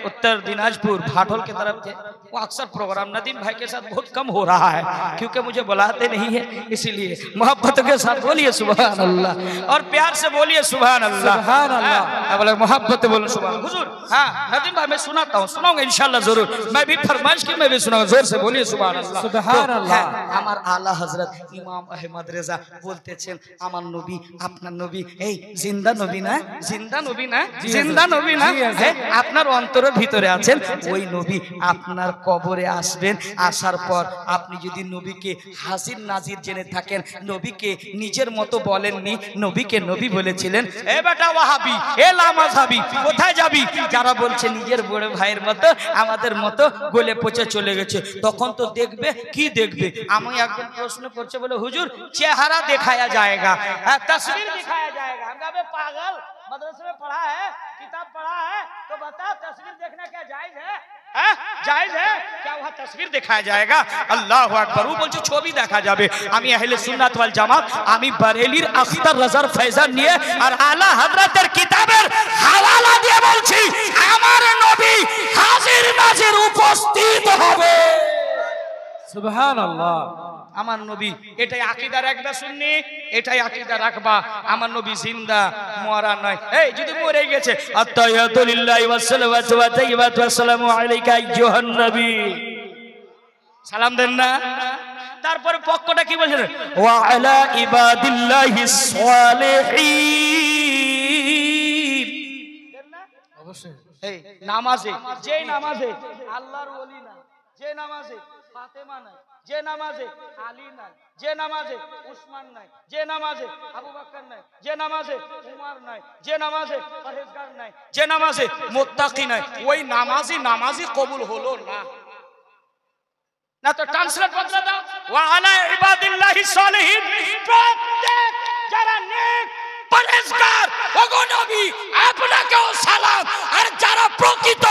उत्तर दिनाजपुर भाटोल की तरफ थे वो अक्सर प्रोग्राम नदीम भाई के साथ बहुत कम हो रहा है क्योंकि मुझे बुलाते नहीं है इसीलिए मोहब्बत के साथ बोलिए सुभान अल्लाह और प्यार से बोलिए सुभान अल्लाह सुभान अल्लाह। बोले मोहब्बत से बोलो सुभान हुजूर हाँ नदीम भाई मैं सुनाता हूँ सुनाऊंगा इंशाल्लाह जरूर मैं भी फरमाइश की मैं भी सुनाऊंगा जोर से बोलिए सुभान अल्लाह सुभान अल्लाह। আমার আলা হযরত ইমাম আহমদ রেজা বলতেছেন আমার নবী আপনার নবী এই জিন্দা নবী না জিন্দা নবী না জিন্দা নবী না আপনার অন্তরের ভিতরে আছেন ওই নবী আপনার কবরে আসবেন আসার পর আপনি যদি নবীকে হাজির নাজির জেনে থাকেন নবীকে নিজের মতো বলেননি নবীকে নবী বলেছিলেন এ বেটা ওয়াহাবি এ লামাযহাবি কোথায় যাবি যারা বলছে নিজের বড় ভাইয়ের মতো আমাদের মতো গলে পচে চলে গেছে তখন তো দেখবে কি দেখবে আমি একজন প্রশ্ন করছে বলে হুজুর চেহারা দেখায়া जाएगा तस्वीर दिखाया जाएगा हम कहा पागल मदरसे में पढ़ा है किताब पढ़ा है तो बता तस्वीर देखना क्या जायज है जायज है क्या वहां तस्वीर दिखाया जाएगा अल्लाह আকবার ও বলছে ছবি দেখা যাবে আমি আহলে সুন্নাত ওয়াল জামাত আমি বরেলির আখতার রাজার ফয়জান নিয়ে আর আলা হযরতের কিতাবের হাওয়ালা দিয়ে বলছি আমার নবী হাজির নাজির উপস্থিত হবে সুবহান আল্লাহ। আমার নবী এটাই আকীদা রাখবা শুননি এটাই আকীদা রাখবা আমার নবী জিন্দা মরা নয় এই যদি মরে গেছে আত্তাহিয়াতু লিল্লাহি ওয়াস সালাওয়াতু ওয়া তাইয়্যিবাতু আসসালামু আলাইকা আইয়ুহান নবী সালাম দেন না তারপর পক্ষটা কি বলছেন ওয়া আলা ইবাদিল্লাহিস সালিহিন অবশ্যই। এই নামাজে যে নামাজে আল্লাহর ওলি না যে নামাজে ফাতেমা নাই যে নামাজে আলী নাই, যে নামাজে উসমান নাই, যে নামাজে আবু বকর নাই, যে নামাজে উমর নাই, যে নামাজে পরহেজগার নাই, যে নামাজে মুত্তাকি নাই, ওই নামাজি কবুল হলো না। না তো ট্রান্সলেট বদলে দাও, ওয়া আলা ইবাদিল্লাহিস সালিহিন, প্রত্যেক যারা নেক পরহেজগার ওগো নবী আপনাকেও সালাম, আর যারা প্রকৃত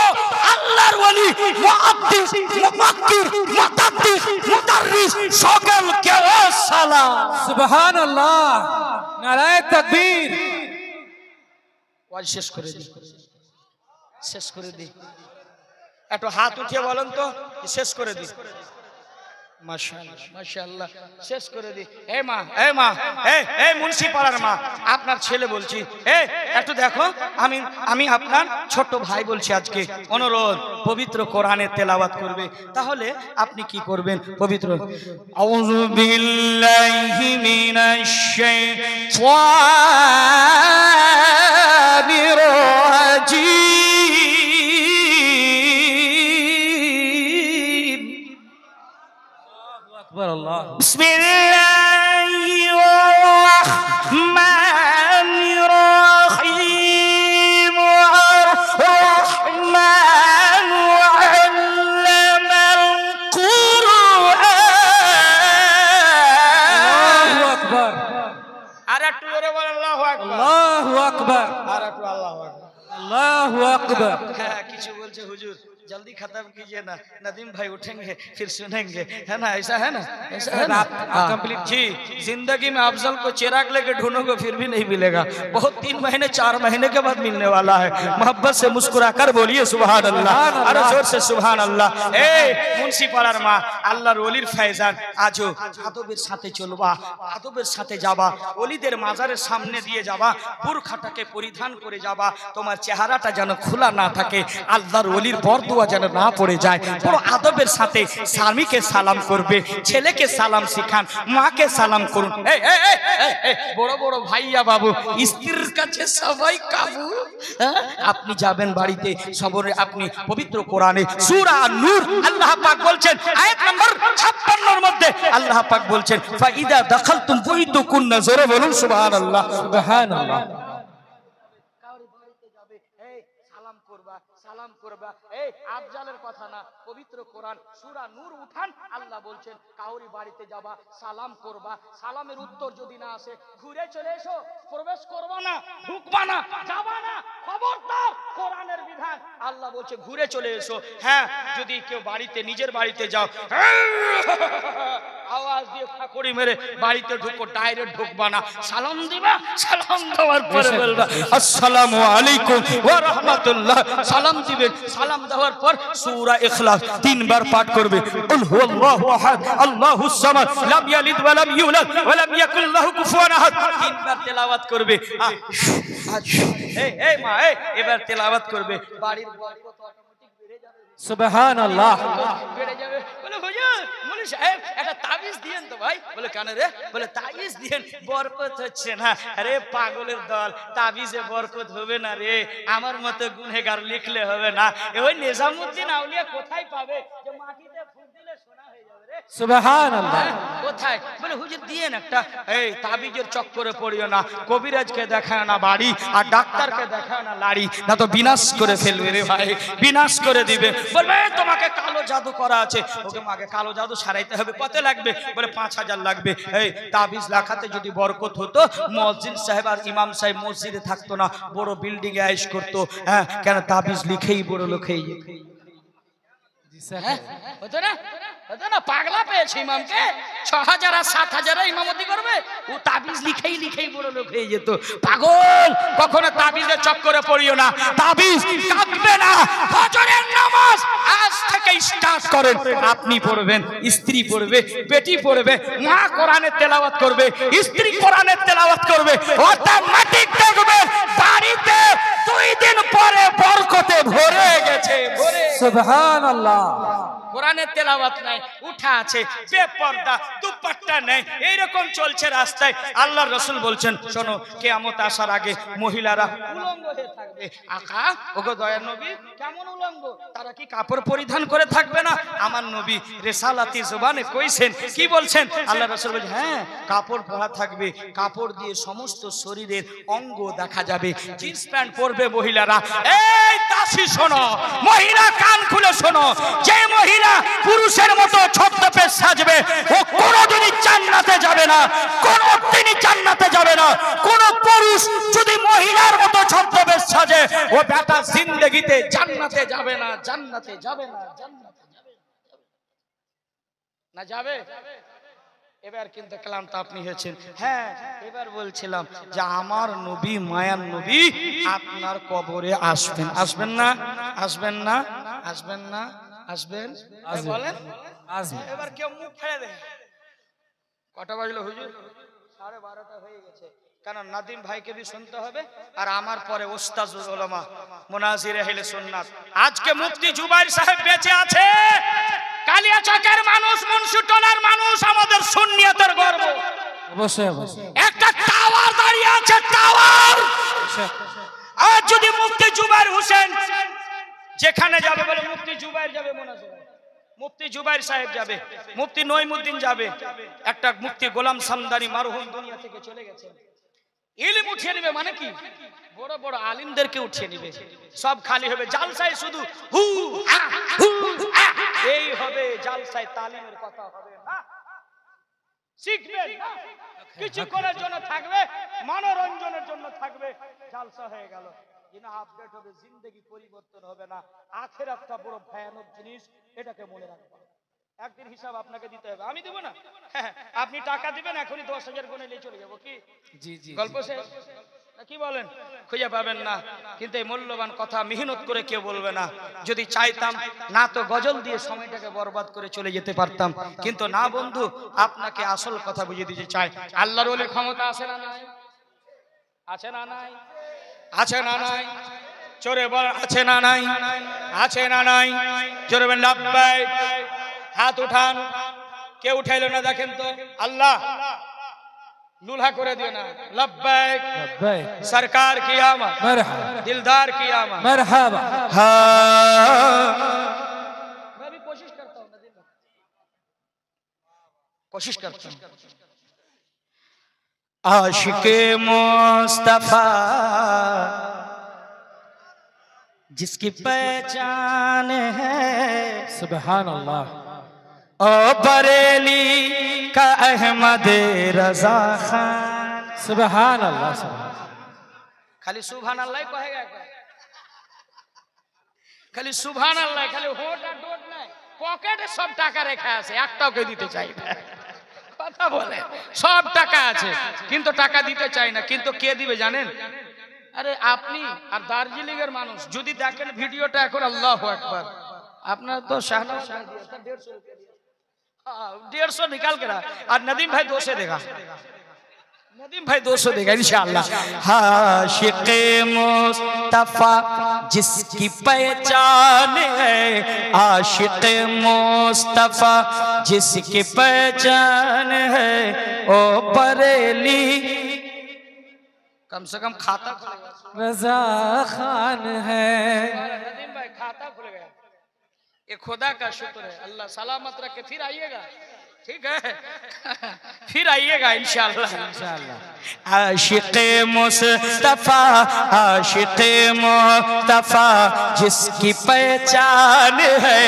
আল্লাহর ওলি মুহাদ্দিস মুফাক্কির মুতাদ্দিস মুদাররিস সকলকেও সালাম। সুবহানাল্লাহ, নারায়ে তাকবীর। ওয়াজ শেষ করে দিই, একটু হাত উঠিয়ে বলেন তো শেষ করে দিই। মাশাআল্লাহ মাশাআল্লাহ, শেষ করে দিই। এই মা এই মুন্সি পাড়ার মা, আপনার ছেলে বলছি, একটু দেখো, আমি আপনার ছোট ভাই বলছি, আজকে অনুরোধ পবিত্র কোরআনের তেলাওয়াত করবে। তাহলে আপনি কি করবেন? পবিত্র আউযু বিল্লাহি মিনাশ শাইতানির রাজিম। বিসমিল্লাহির আল্লাহু আকবার, আল্লাহু আকবার। কিছু বলছে হুজুর जल्दी खत्म कीजिए ना, नदीम भाई उठेंगे फिर सुनेंगे, है ना? ऐसा है ना, ऐसा है ना? कंप्लीट जी। जिंदगी में अफजल को चिराग लेके ढूंढोगे फिर भी नहीं मिलेगा, बहुत 3 महीने 4 महीने के बाद मिलने वाला है। मोहब्बत से मुस्कुरा कर बोलिए सुभान अल्लाह, अरे जोर से सुभान अल्लाह। ए मुंशी पाड़ार मा, আল্লাহর ওলির ফয়জান, আজও আদবের সাথে চলবা, আদবের সাথে যাবা, ওলিদের মাজারের সামনে দিয়ে যাবা, বুরখাটাকে পরিধান করে যাবা, তোমার চেহারাটা যেন খোলা না থাকে, আল্লাহর ওলির বরদুয়া যেন না পড়ে যায়। বড় আদবের সাথে স্বামীকে সালাম করবে, ছেলেকে সালাম শিখান, মাকে সালাম করুন। বড় বড় ভাইয়া বাবু, স্ত্রীর কাছে সবাই কাবু। আপনি যাবেন বাড়িতে, সবরে আপনি পবিত্র কোরআনে সূরা নূর আল্লাহ পাক বলছেন আয়াত নম্বর 56 এর মধ্যে আল্লাহ পাক বলছেন ফাইদা দাখালতুম বুয়ুতুকুন্না, জোরে বলুন সুবহানাল্লাহ, সুবহানাল্লাহ। সালাম করবা, এই আফজালের কথা না, পবিত্র কোরআন সূরা নূর উঠান, আল্লাহ বলছেন কাউরি বাড়িতে যাবা, সালাম করবা, সালামের উত্তর যদি না আসে ঘুরে চলে এসো, প্রবেশ করবা না, ঢুকবা না, যাবা না, খবরদার, কোরআনের বিধান। আল্লাহ বলছে ঘুরে চলে এসো। হ্যাঁ, যদি কেউ বাড়িতে, নিজের বাড়িতে যাও, আওয়াজ দিয়ে ফাঁকড়ি মেরে বাড়িতে ঢুকো, ডাইরেক্ট ঢুকবা না, সালাম দিবা, সালাম দেওয়ার পরে বলবা আসসালামু আলাইকুম ওয়া রাহমাতুল্লাহ, সালাম দিবেন, সালাম দেওয়ার পর সূরা ইখলাস 3 বার পাঠ করবে, কুল হুয়াল্লাহু আহাদ আল্লাহুস সামাদ লাম ইয়ালিদ ওয়া লাম ইউলাদ ওয়া লাম ইয়াকুল লাহু কুফুয়ান আহাদ, 3 বার তেলাওয়াত করবে। এই মা, এবার তেলাওয়াত করবে, বাড়ির বরকত অটোমেটিক বেড়ে যাবে। সুবহানাল্লাহ, বেড়ে যাবে। বলে হুজুর মুনি সাহেব একটা তাবিজ দিয়েন তো ভাই। বলে কেন রে? বলে তাবিজ দিয়েন, বরকত হচ্ছে না। আরে পাগলের দল, তাবিজে বরকত হবে না রে, আমার মতো গুনহেগার লিখলে হবে না। ওই নিজামউদ্দিন আউলিয়া কোথায় পাবে যে মাটিতে ফুঁক দিলে সোনা হয়ে যাবে রে? সুবহানাল্লাহ, কোথায়? বলে হুজুর দিয়েন একটা। এই তাবিজের চক্করে পড়িও না, কবিরাজকে দেখায় না বাড়ি, আর ডাক্তারকে দেখায় না লাড়ি, না তো বিনাশ করে ফেলবে রে ভাই, বিনাশ করে দিবে। বলবে তোমাকে কালো জাদু করা আছে, ওকে মাকে কালো জাদু সারাইতে হবে, কত লাগবে? বলে 5000 লাগবে। এই তাবিজ লাখাতে যদি বরকত হতো, মসজিদ সাহেব আর ইমাম সাহেব মসজিদে থাকতো না, বড় বিল্ডিং এ আয়েশ করতো। হ্যাঁ, কেন? তাবিজ লিখেই বড় লোক হয়ে যেত। হতো না, হতো না? পাগলা পেয়েছে ইমামকে, 6000 আর 7000 ইমামতি করবে, ও তাবিজ লিখেই বড় লোক হয়ে যেত। পাগল, কখনো তাবিজের চক্করে পড়িও না, তাবিজ কাটবে না। ফজরের নামাজ আজ থেকে স্টার্ট করেন, আপনি পড়বেন, স্ত্রী পড়বে, বেটি পড়বে, মা কোরআনের তেলাওয়াত করবে, স্ত্রী কোরআনের তেলাওয়াত করবে, অটোমেটিক দেখবেন বাড়িতে 2 দিন পরে বরকতে ভরে গেছে, ভরে। সুবহান আল্লাহ। কোরআনের তেলাওয়াত নাই, উঠা আছে, বেপর্দা, দুপাট্টা নেই, এইরকম চলছে রাস্তায়। আল্লাহর রাসূল বলছেন, শোনো, কিয়ামত আসার আগে মহিলারা উলঙ্গ হয়ে থাকবে। আকা, ওগো দয়ার নবী, কেমন উলঙ্গ? তারা কি কাপড় পরিধান করে থাকবে না? আমার নবী রিসালাতি জবানে কইছেন, কি বলছেন? আল্লাহর রাসূল বলেন, হ্যাঁ, কাপড় পরা থাকবে, কাপড় দিয়ে সমস্ত শরীরের অঙ্গ দেখা যাবে। জিন্স প্যান্ট পরবে মহিলারা। এই দাসী শোনো, মহিলা কান খুলে শোনো, যে মহিলা পুরুষের মতো ছদ্মবেশ সাজবে ও কোনোদিনই জান্নাতে যাবে না, কোনোদিনই জান্নাতে যাবে না। কোন পুরুষ যদি মহিলার মতো ছদ্মবেশ সাজে, ও বেটা জিন্দেগিতে জান্নাতে যাবে না, জান্নাতে যাবে না, জান্নাতে যাবে না, যাবে। এবার কিন্তু কালামটা আপনি হয়েছেন। হ্যাঁ, এবার বলছিলাম যে আমার নবী, মায়ার নবী আপনার কবরে আসবেন, আসবেন না? আসবেন না? আসবেন না? আসবেন? বলেন আসবেন। এবার কেউ মুখ ফেলে দেয়। কটা বাজলো হুজুর? 12:30 হয়ে গেছে। কারণ নাদিম ভাইকে भी শুনতে হবে, আর আমার পরে ওস্তাজুল উলামা মুনাজির আহলে সুন্নাত। আজকে মুফতি জুবাইর সাহেব বেঁচে আছে। কালিয়াচকের মানুষ, মুন্সিটোলার মানুষ আমাদের সুন্নিয়তের গর্ব। অবশ্যই অবশ্যই। একটা টাওয়ার দাঁড়িয়ে আছে, টাওয়ার। আর যদি মুফতি জুবাইর হোসেন যেখানে যাবে, বলে মুফতি জুবাইর যাবে মুনাজির, মুফতি জুবাইর সাহেব যাবে, মুফতি নঈমুদ্দিন যাবে, একটা মুফতি গোলাম সামদানি মারহুম দুনিয়া থেকে চলে গেছে। ইলম উঠিয়ে নেবে মানে কি? বড় বড় আলিমদেরকে উঠিয়ে নেবে, সব খালি হবে। জালসায় শুধু হু আ, হু আ, এই হবে জালসায়, তালিমের কথা হবে না। শিখবেন না, কিছু করার জন্য থাকবে, মনোরঞ্জনের জন্য থাকবে, জালসা হয়ে গেল। কিন্তু আপডেট হবে, জিন্দেগি পরিবর্তন হবে না। আখিরাতটা বড় ভয়ানক জিনিস, এটাকে মনে রাখবেন। একদিন হিসাব আপনাকে দিতে হবে, আমি দেব না। আপনি টাকা দিবেন, এখনই 10,000 গুণে নিয়ে চলে যাবো। কি জি জি, গল্প শেষ? কি বলেন? খুঁজে পাবেন না। কিন্তু এই মূল্যবান কথা মেহনত করে কেউ বলবে না। যদি চাইতাম না তো গজল দিয়ে সময়টাকে বরবাদ করে চলে যেতে পারতাম, কিন্তু না বন্ধু, আপনাকে আসল কথা বুঝিয়ে দিতে চাই। আল্লাহর ওলির ক্ষমতা আছে না নাই? আছে না নাই? আছে না নাই? জোরে বল, আছে না নাই? আছে না নাই? জোরে বল লাব্বাইক। হাত উঠান। কেউ উঠাইলো না, দেখেন তো। আল্লাহ लूल्हा करे दियो ना। लब्बैक लब्बैक सरकार की आमद, मरहबा दिलदार की आमद, मरहबा। हाँ मैं भी कोशिश करता हूँ, कोशिश करता हूँ। आशिके मुस्तफा जिसकी पहचान है, सुभान अल्लाह। ओ बरेली का अहमद रजा खान, सुभान अल्लाह। खाली सुभान अल्लाह कहेगा, खाली सुभान अल्लाह, खाली होट আর ডোট নাই, পকেটে সব টাকা রেখে আছে, একটাও কে দিতে চাই না। কথা বলে সব টাকা আছে কিন্তু টাকা দিতে চাই না। কিন্তু কে দিবে জানেন? আরে আপনি আর দার্জিলিং এর মানুষ যদি দেখেন ভিডিওটা এখন, আল্লাহু আকবার, আপনার তো শাহনাজ ভাই দিয়েছে 150 रुपया, 150 निकाल के रहा, और नदीम भाई 200 देगा, नदीम भाई 200 देगा इंशाअल्लाह। आशिक़े मुस्तफा जिसकी पहचान है, आशिक़े मुस्तफा जिसकी पहचान है, ओ बरेली कम से कम खाता खुलेगा, रजा खान है। नदीम भाई खाता खुल गया, ये खुदा का शुक्र है। अल्लाह सलामत रखे, फिर आइएगा, ठीक है? फिर आइएगा इंशाअल्लाह इंशाअल्लाह। आशिक़े मुस्तफा, आशिक़े मुस्तफा जिसकी पहचान है,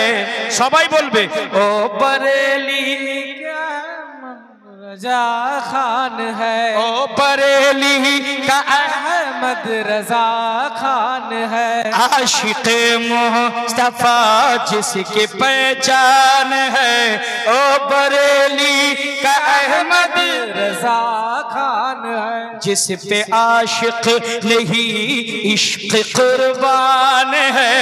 सबाई बोलबे ओ बरेली रजा खान है, ओ बरेली का अहमद रजा खान है। आशिक़े मुस्तफा जिसकी पहचान है, ओ बरेली का अहमद रजा खान है। जिस पे आशिक नहीं इश्क कुर्बान है,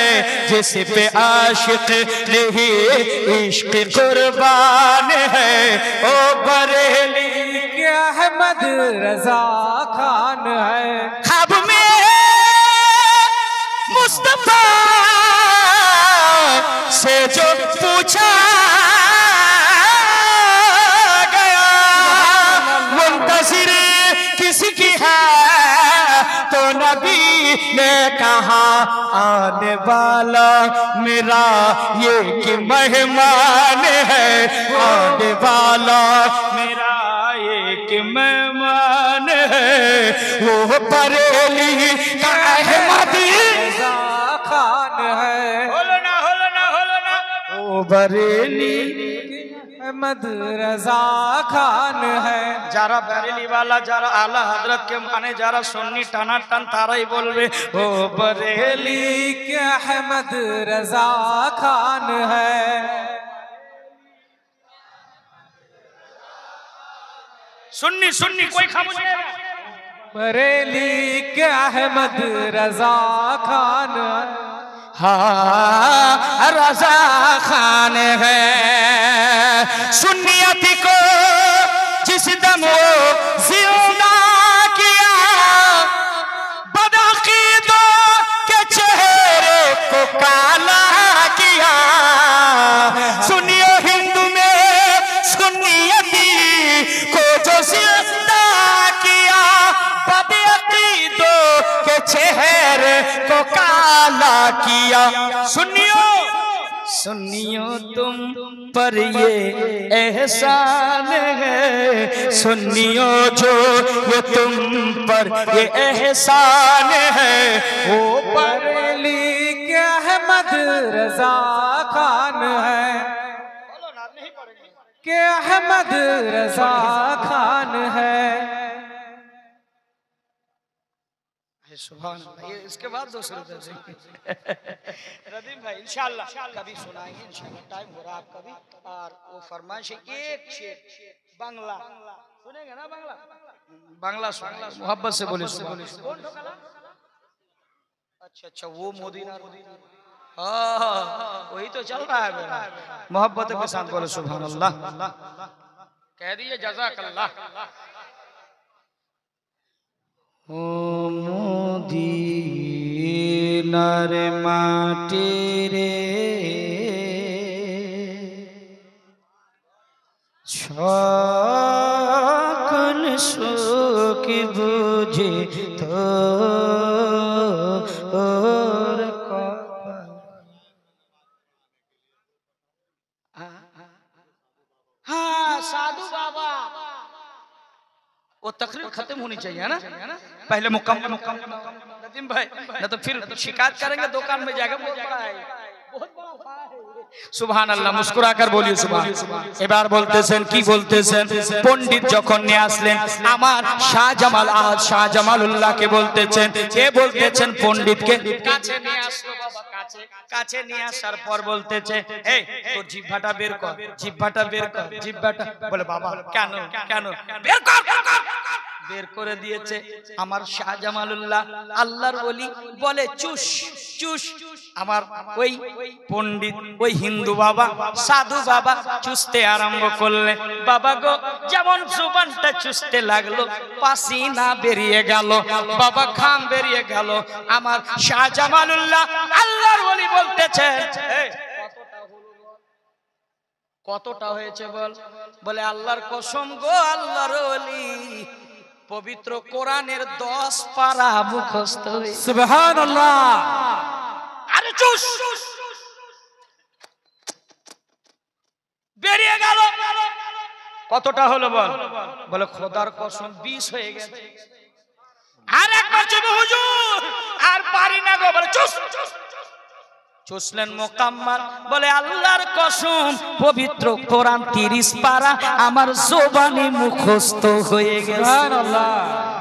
जिस पे आशिक नहीं इश्क कुर्बान है, ओ बरेली के अहमद रजा खान है। ख्वाब में मुस्तफा से जो पूछा गया मुंतज़िर किसकी है तो नबी ने कहा आने वाला मेरा ये कि मेहमान है, आने वाला मेरा ये कि मेहमान है, वो बरेली का अहमद रज़ा खान है। होलो ना वो बरेली अहमद रज़ा खान है। যারা बरेली वाला যারা आला हजरत के माने যারা सुन्नी टाना टान ताराई बोलबे ओ बरेली के अहमद रज़ा खान है। सुन्नी सुन्नी कोई खामोश नहीं है। बरेली के अहमद रज़ा खान हाँ रज़ा खान है। सुन्नियत को जिस दम वो जिंदा किया बदअक़ीदों के चेहरे को काला किया। सुनियो हिंदू में सुन्नियती को जो जिंदा किया बदअक़ीदों के चेहरे को काला किया। सुनियो सुनियो तुम पर ये एहसान है, सुनियो जो ये तुम पर ये एहसान है, वो बरेली के अहमद रज़ा खान है। के अहमद रज़ा खान है। सुभान अल्लाह। ये इसके बाद दूसरे दर्जे रदीम भाई इंशाअल्लाह कभी सुनाएंगे इंशाअल्लाह, टाइम हो रहा है आपका भी। और वो फरमाइश एक शेर बांग्ला सुनेंगे ना, बांग्ला बांग्ला सुनेंगे, मोहब्बत से बोले अच्छा अच्छा वो मोदी ना वही तो चल रहा है मेरा, मोहब्बत के साथ बोले सुभान अल्लाह। कह दिए जज़ाकल्लाह। ओ मदीनार माटी रे সকল সুখ বুঝে তোর কপাল। हाँ साधु बाबा वो तकरीर खत्म होनी चाहिए है ना, पहले मुकम्मल नदीम भाई ना तो फिर शिकायत करेंगे दुकान में जाकर बहुत बड़ा है, बहुत बड़ा है। सुभान अल्लाह मुस्कुरा कर बोलिए सुभान। এবার বলতেছেন কি বলতেছেন, পণ্ডিত যখন নিয়ে আসলেন আমার শাহজামাল আজ শাহজামালুল্লাহকে বলতেছেন, কে বলতেছেন পণ্ডিতকে কাছে নিয়ে আসলো বাবা, কাছে কাছে নিয়ে আসার পর বলতেছে এই তোর জিহ্বাটা বের কর, জিহ্বাটা বের কর, জিহ্বাটা বলে বাবা কেন কেন বের কর, বের করে দিয়েছে। আমার শাহজামালুল্লাহ আল্লাহর ওলি বলে চুষ চুষ। আমার ওই পণ্ডিত ওই হিন্দু বাবা সাধু বাবা চুষতে আরম্ভ করলেন। বাবা গো যেমন জুবানটা চুষতে লাগলো পাসিনা বেরিয়ে গেল, বাবা ঘাম বেরিয়ে গেল। আমার শাহজামালুল্লাহ আল্লাহর ওলি বলতেছে কতটা হয়েছে বল, বলে আল্লাহর কসম গো আল্লাহর ওলি পবিত্র কোরআনের 10 পারা মুখস্থ হয়েছে। সুবহানাল্লাহ। আরে চুষ বেরিয়ে গেল। কতটা হলো বল, বলে খোদার কসম 20 হয়ে গেছে। আর একবার চুপ হুজুর আর পারি না গো, বলে চুষ চুষলেন মোকাম্মাল। বলে আল্লাহর কসম পবিত্র কোরআন 30 পারা আমার জবানে মুখস্থ হয়ে গেছে। সুবহানাল্লাহ।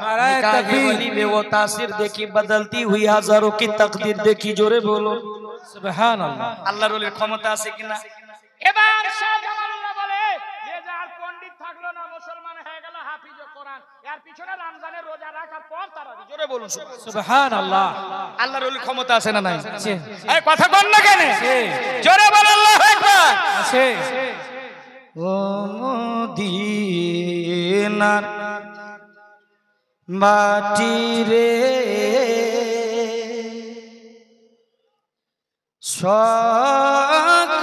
নারায়ে তাকবীর। वो तासीर देखी बदलती हुई हजारों की तकदीर देखी, जोरे बोलो সুবহানাল্লাহ। আল্লাহর ওলির ক্ষমতা আছে কিনা। এবার শাহজামালুল্লাহ বলে যে যার পণ্ডিত থাকলো না মুসলমান হয়ে গেল হাফিজ কোরআন, এর পিছনে রমজানের রোজা রাখার পর তারাবি, জোরে বলুন সুবহানাল্লাহ। আল্লাহর ওলির ক্ষমতা আছে না নাই? আছে। এই কথা কোন না কেন, জোরে বল আল্লাহু আকবার। আছে। ও মদিনার মাটি রে সকল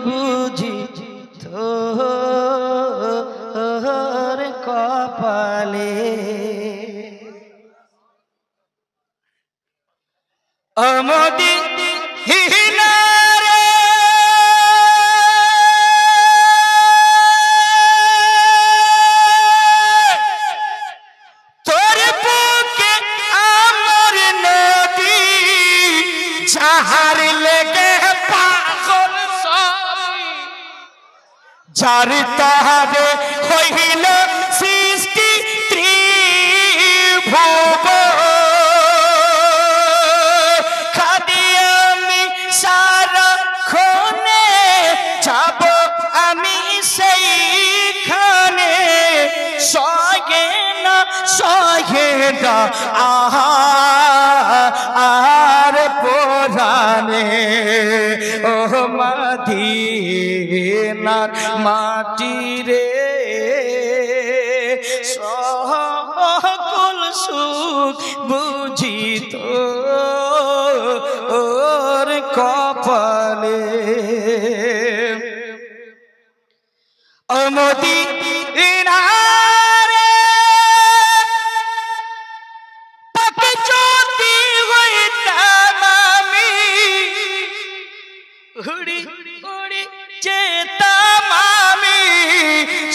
বুঝি তোর কপালে অমদিনা রে তোর বুকে আমার নদী যাহার লেগে পাগল সবই যার তাহারে হইল সৃষ্টি ত্রিভুব খাদি আমি সারাক্ষণে যাব আমি সেইখানে সহে না আর পোরানে ও মদিনার মাটি রে সকল সুখ বুঝিত ওর কপালে ও মদিনা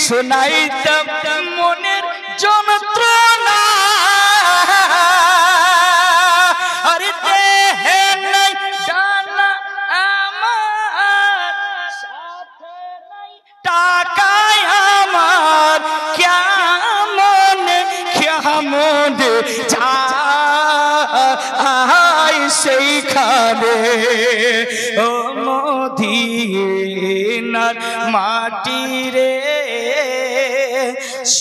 শোনাইতাম মনের যন্ত্রণা আরে দেহে নাই ডানা আমার সাথে নাই টাকায় আমার কেমন যাই সেইখানে ও মদিনার মাটি রে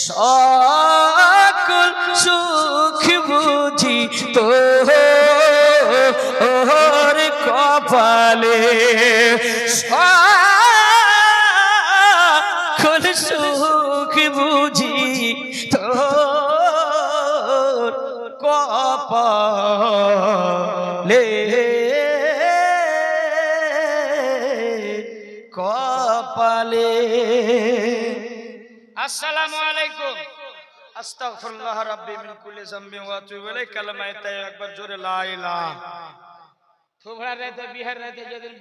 সকল সুখ বুঝি তোর কপালে সকল সুখ বুঝি তোর কপালে কপালে আসসালামু আলাইকুম আস্তাগফিরুল্লাহ রাব্বি মিন কুল্লি যামবিন ওয়া আতুবু ইলাইহি কালেমা একবার জোরে লা ইলাহা। থোবড়া রাতে বিহার রাতে যেদিন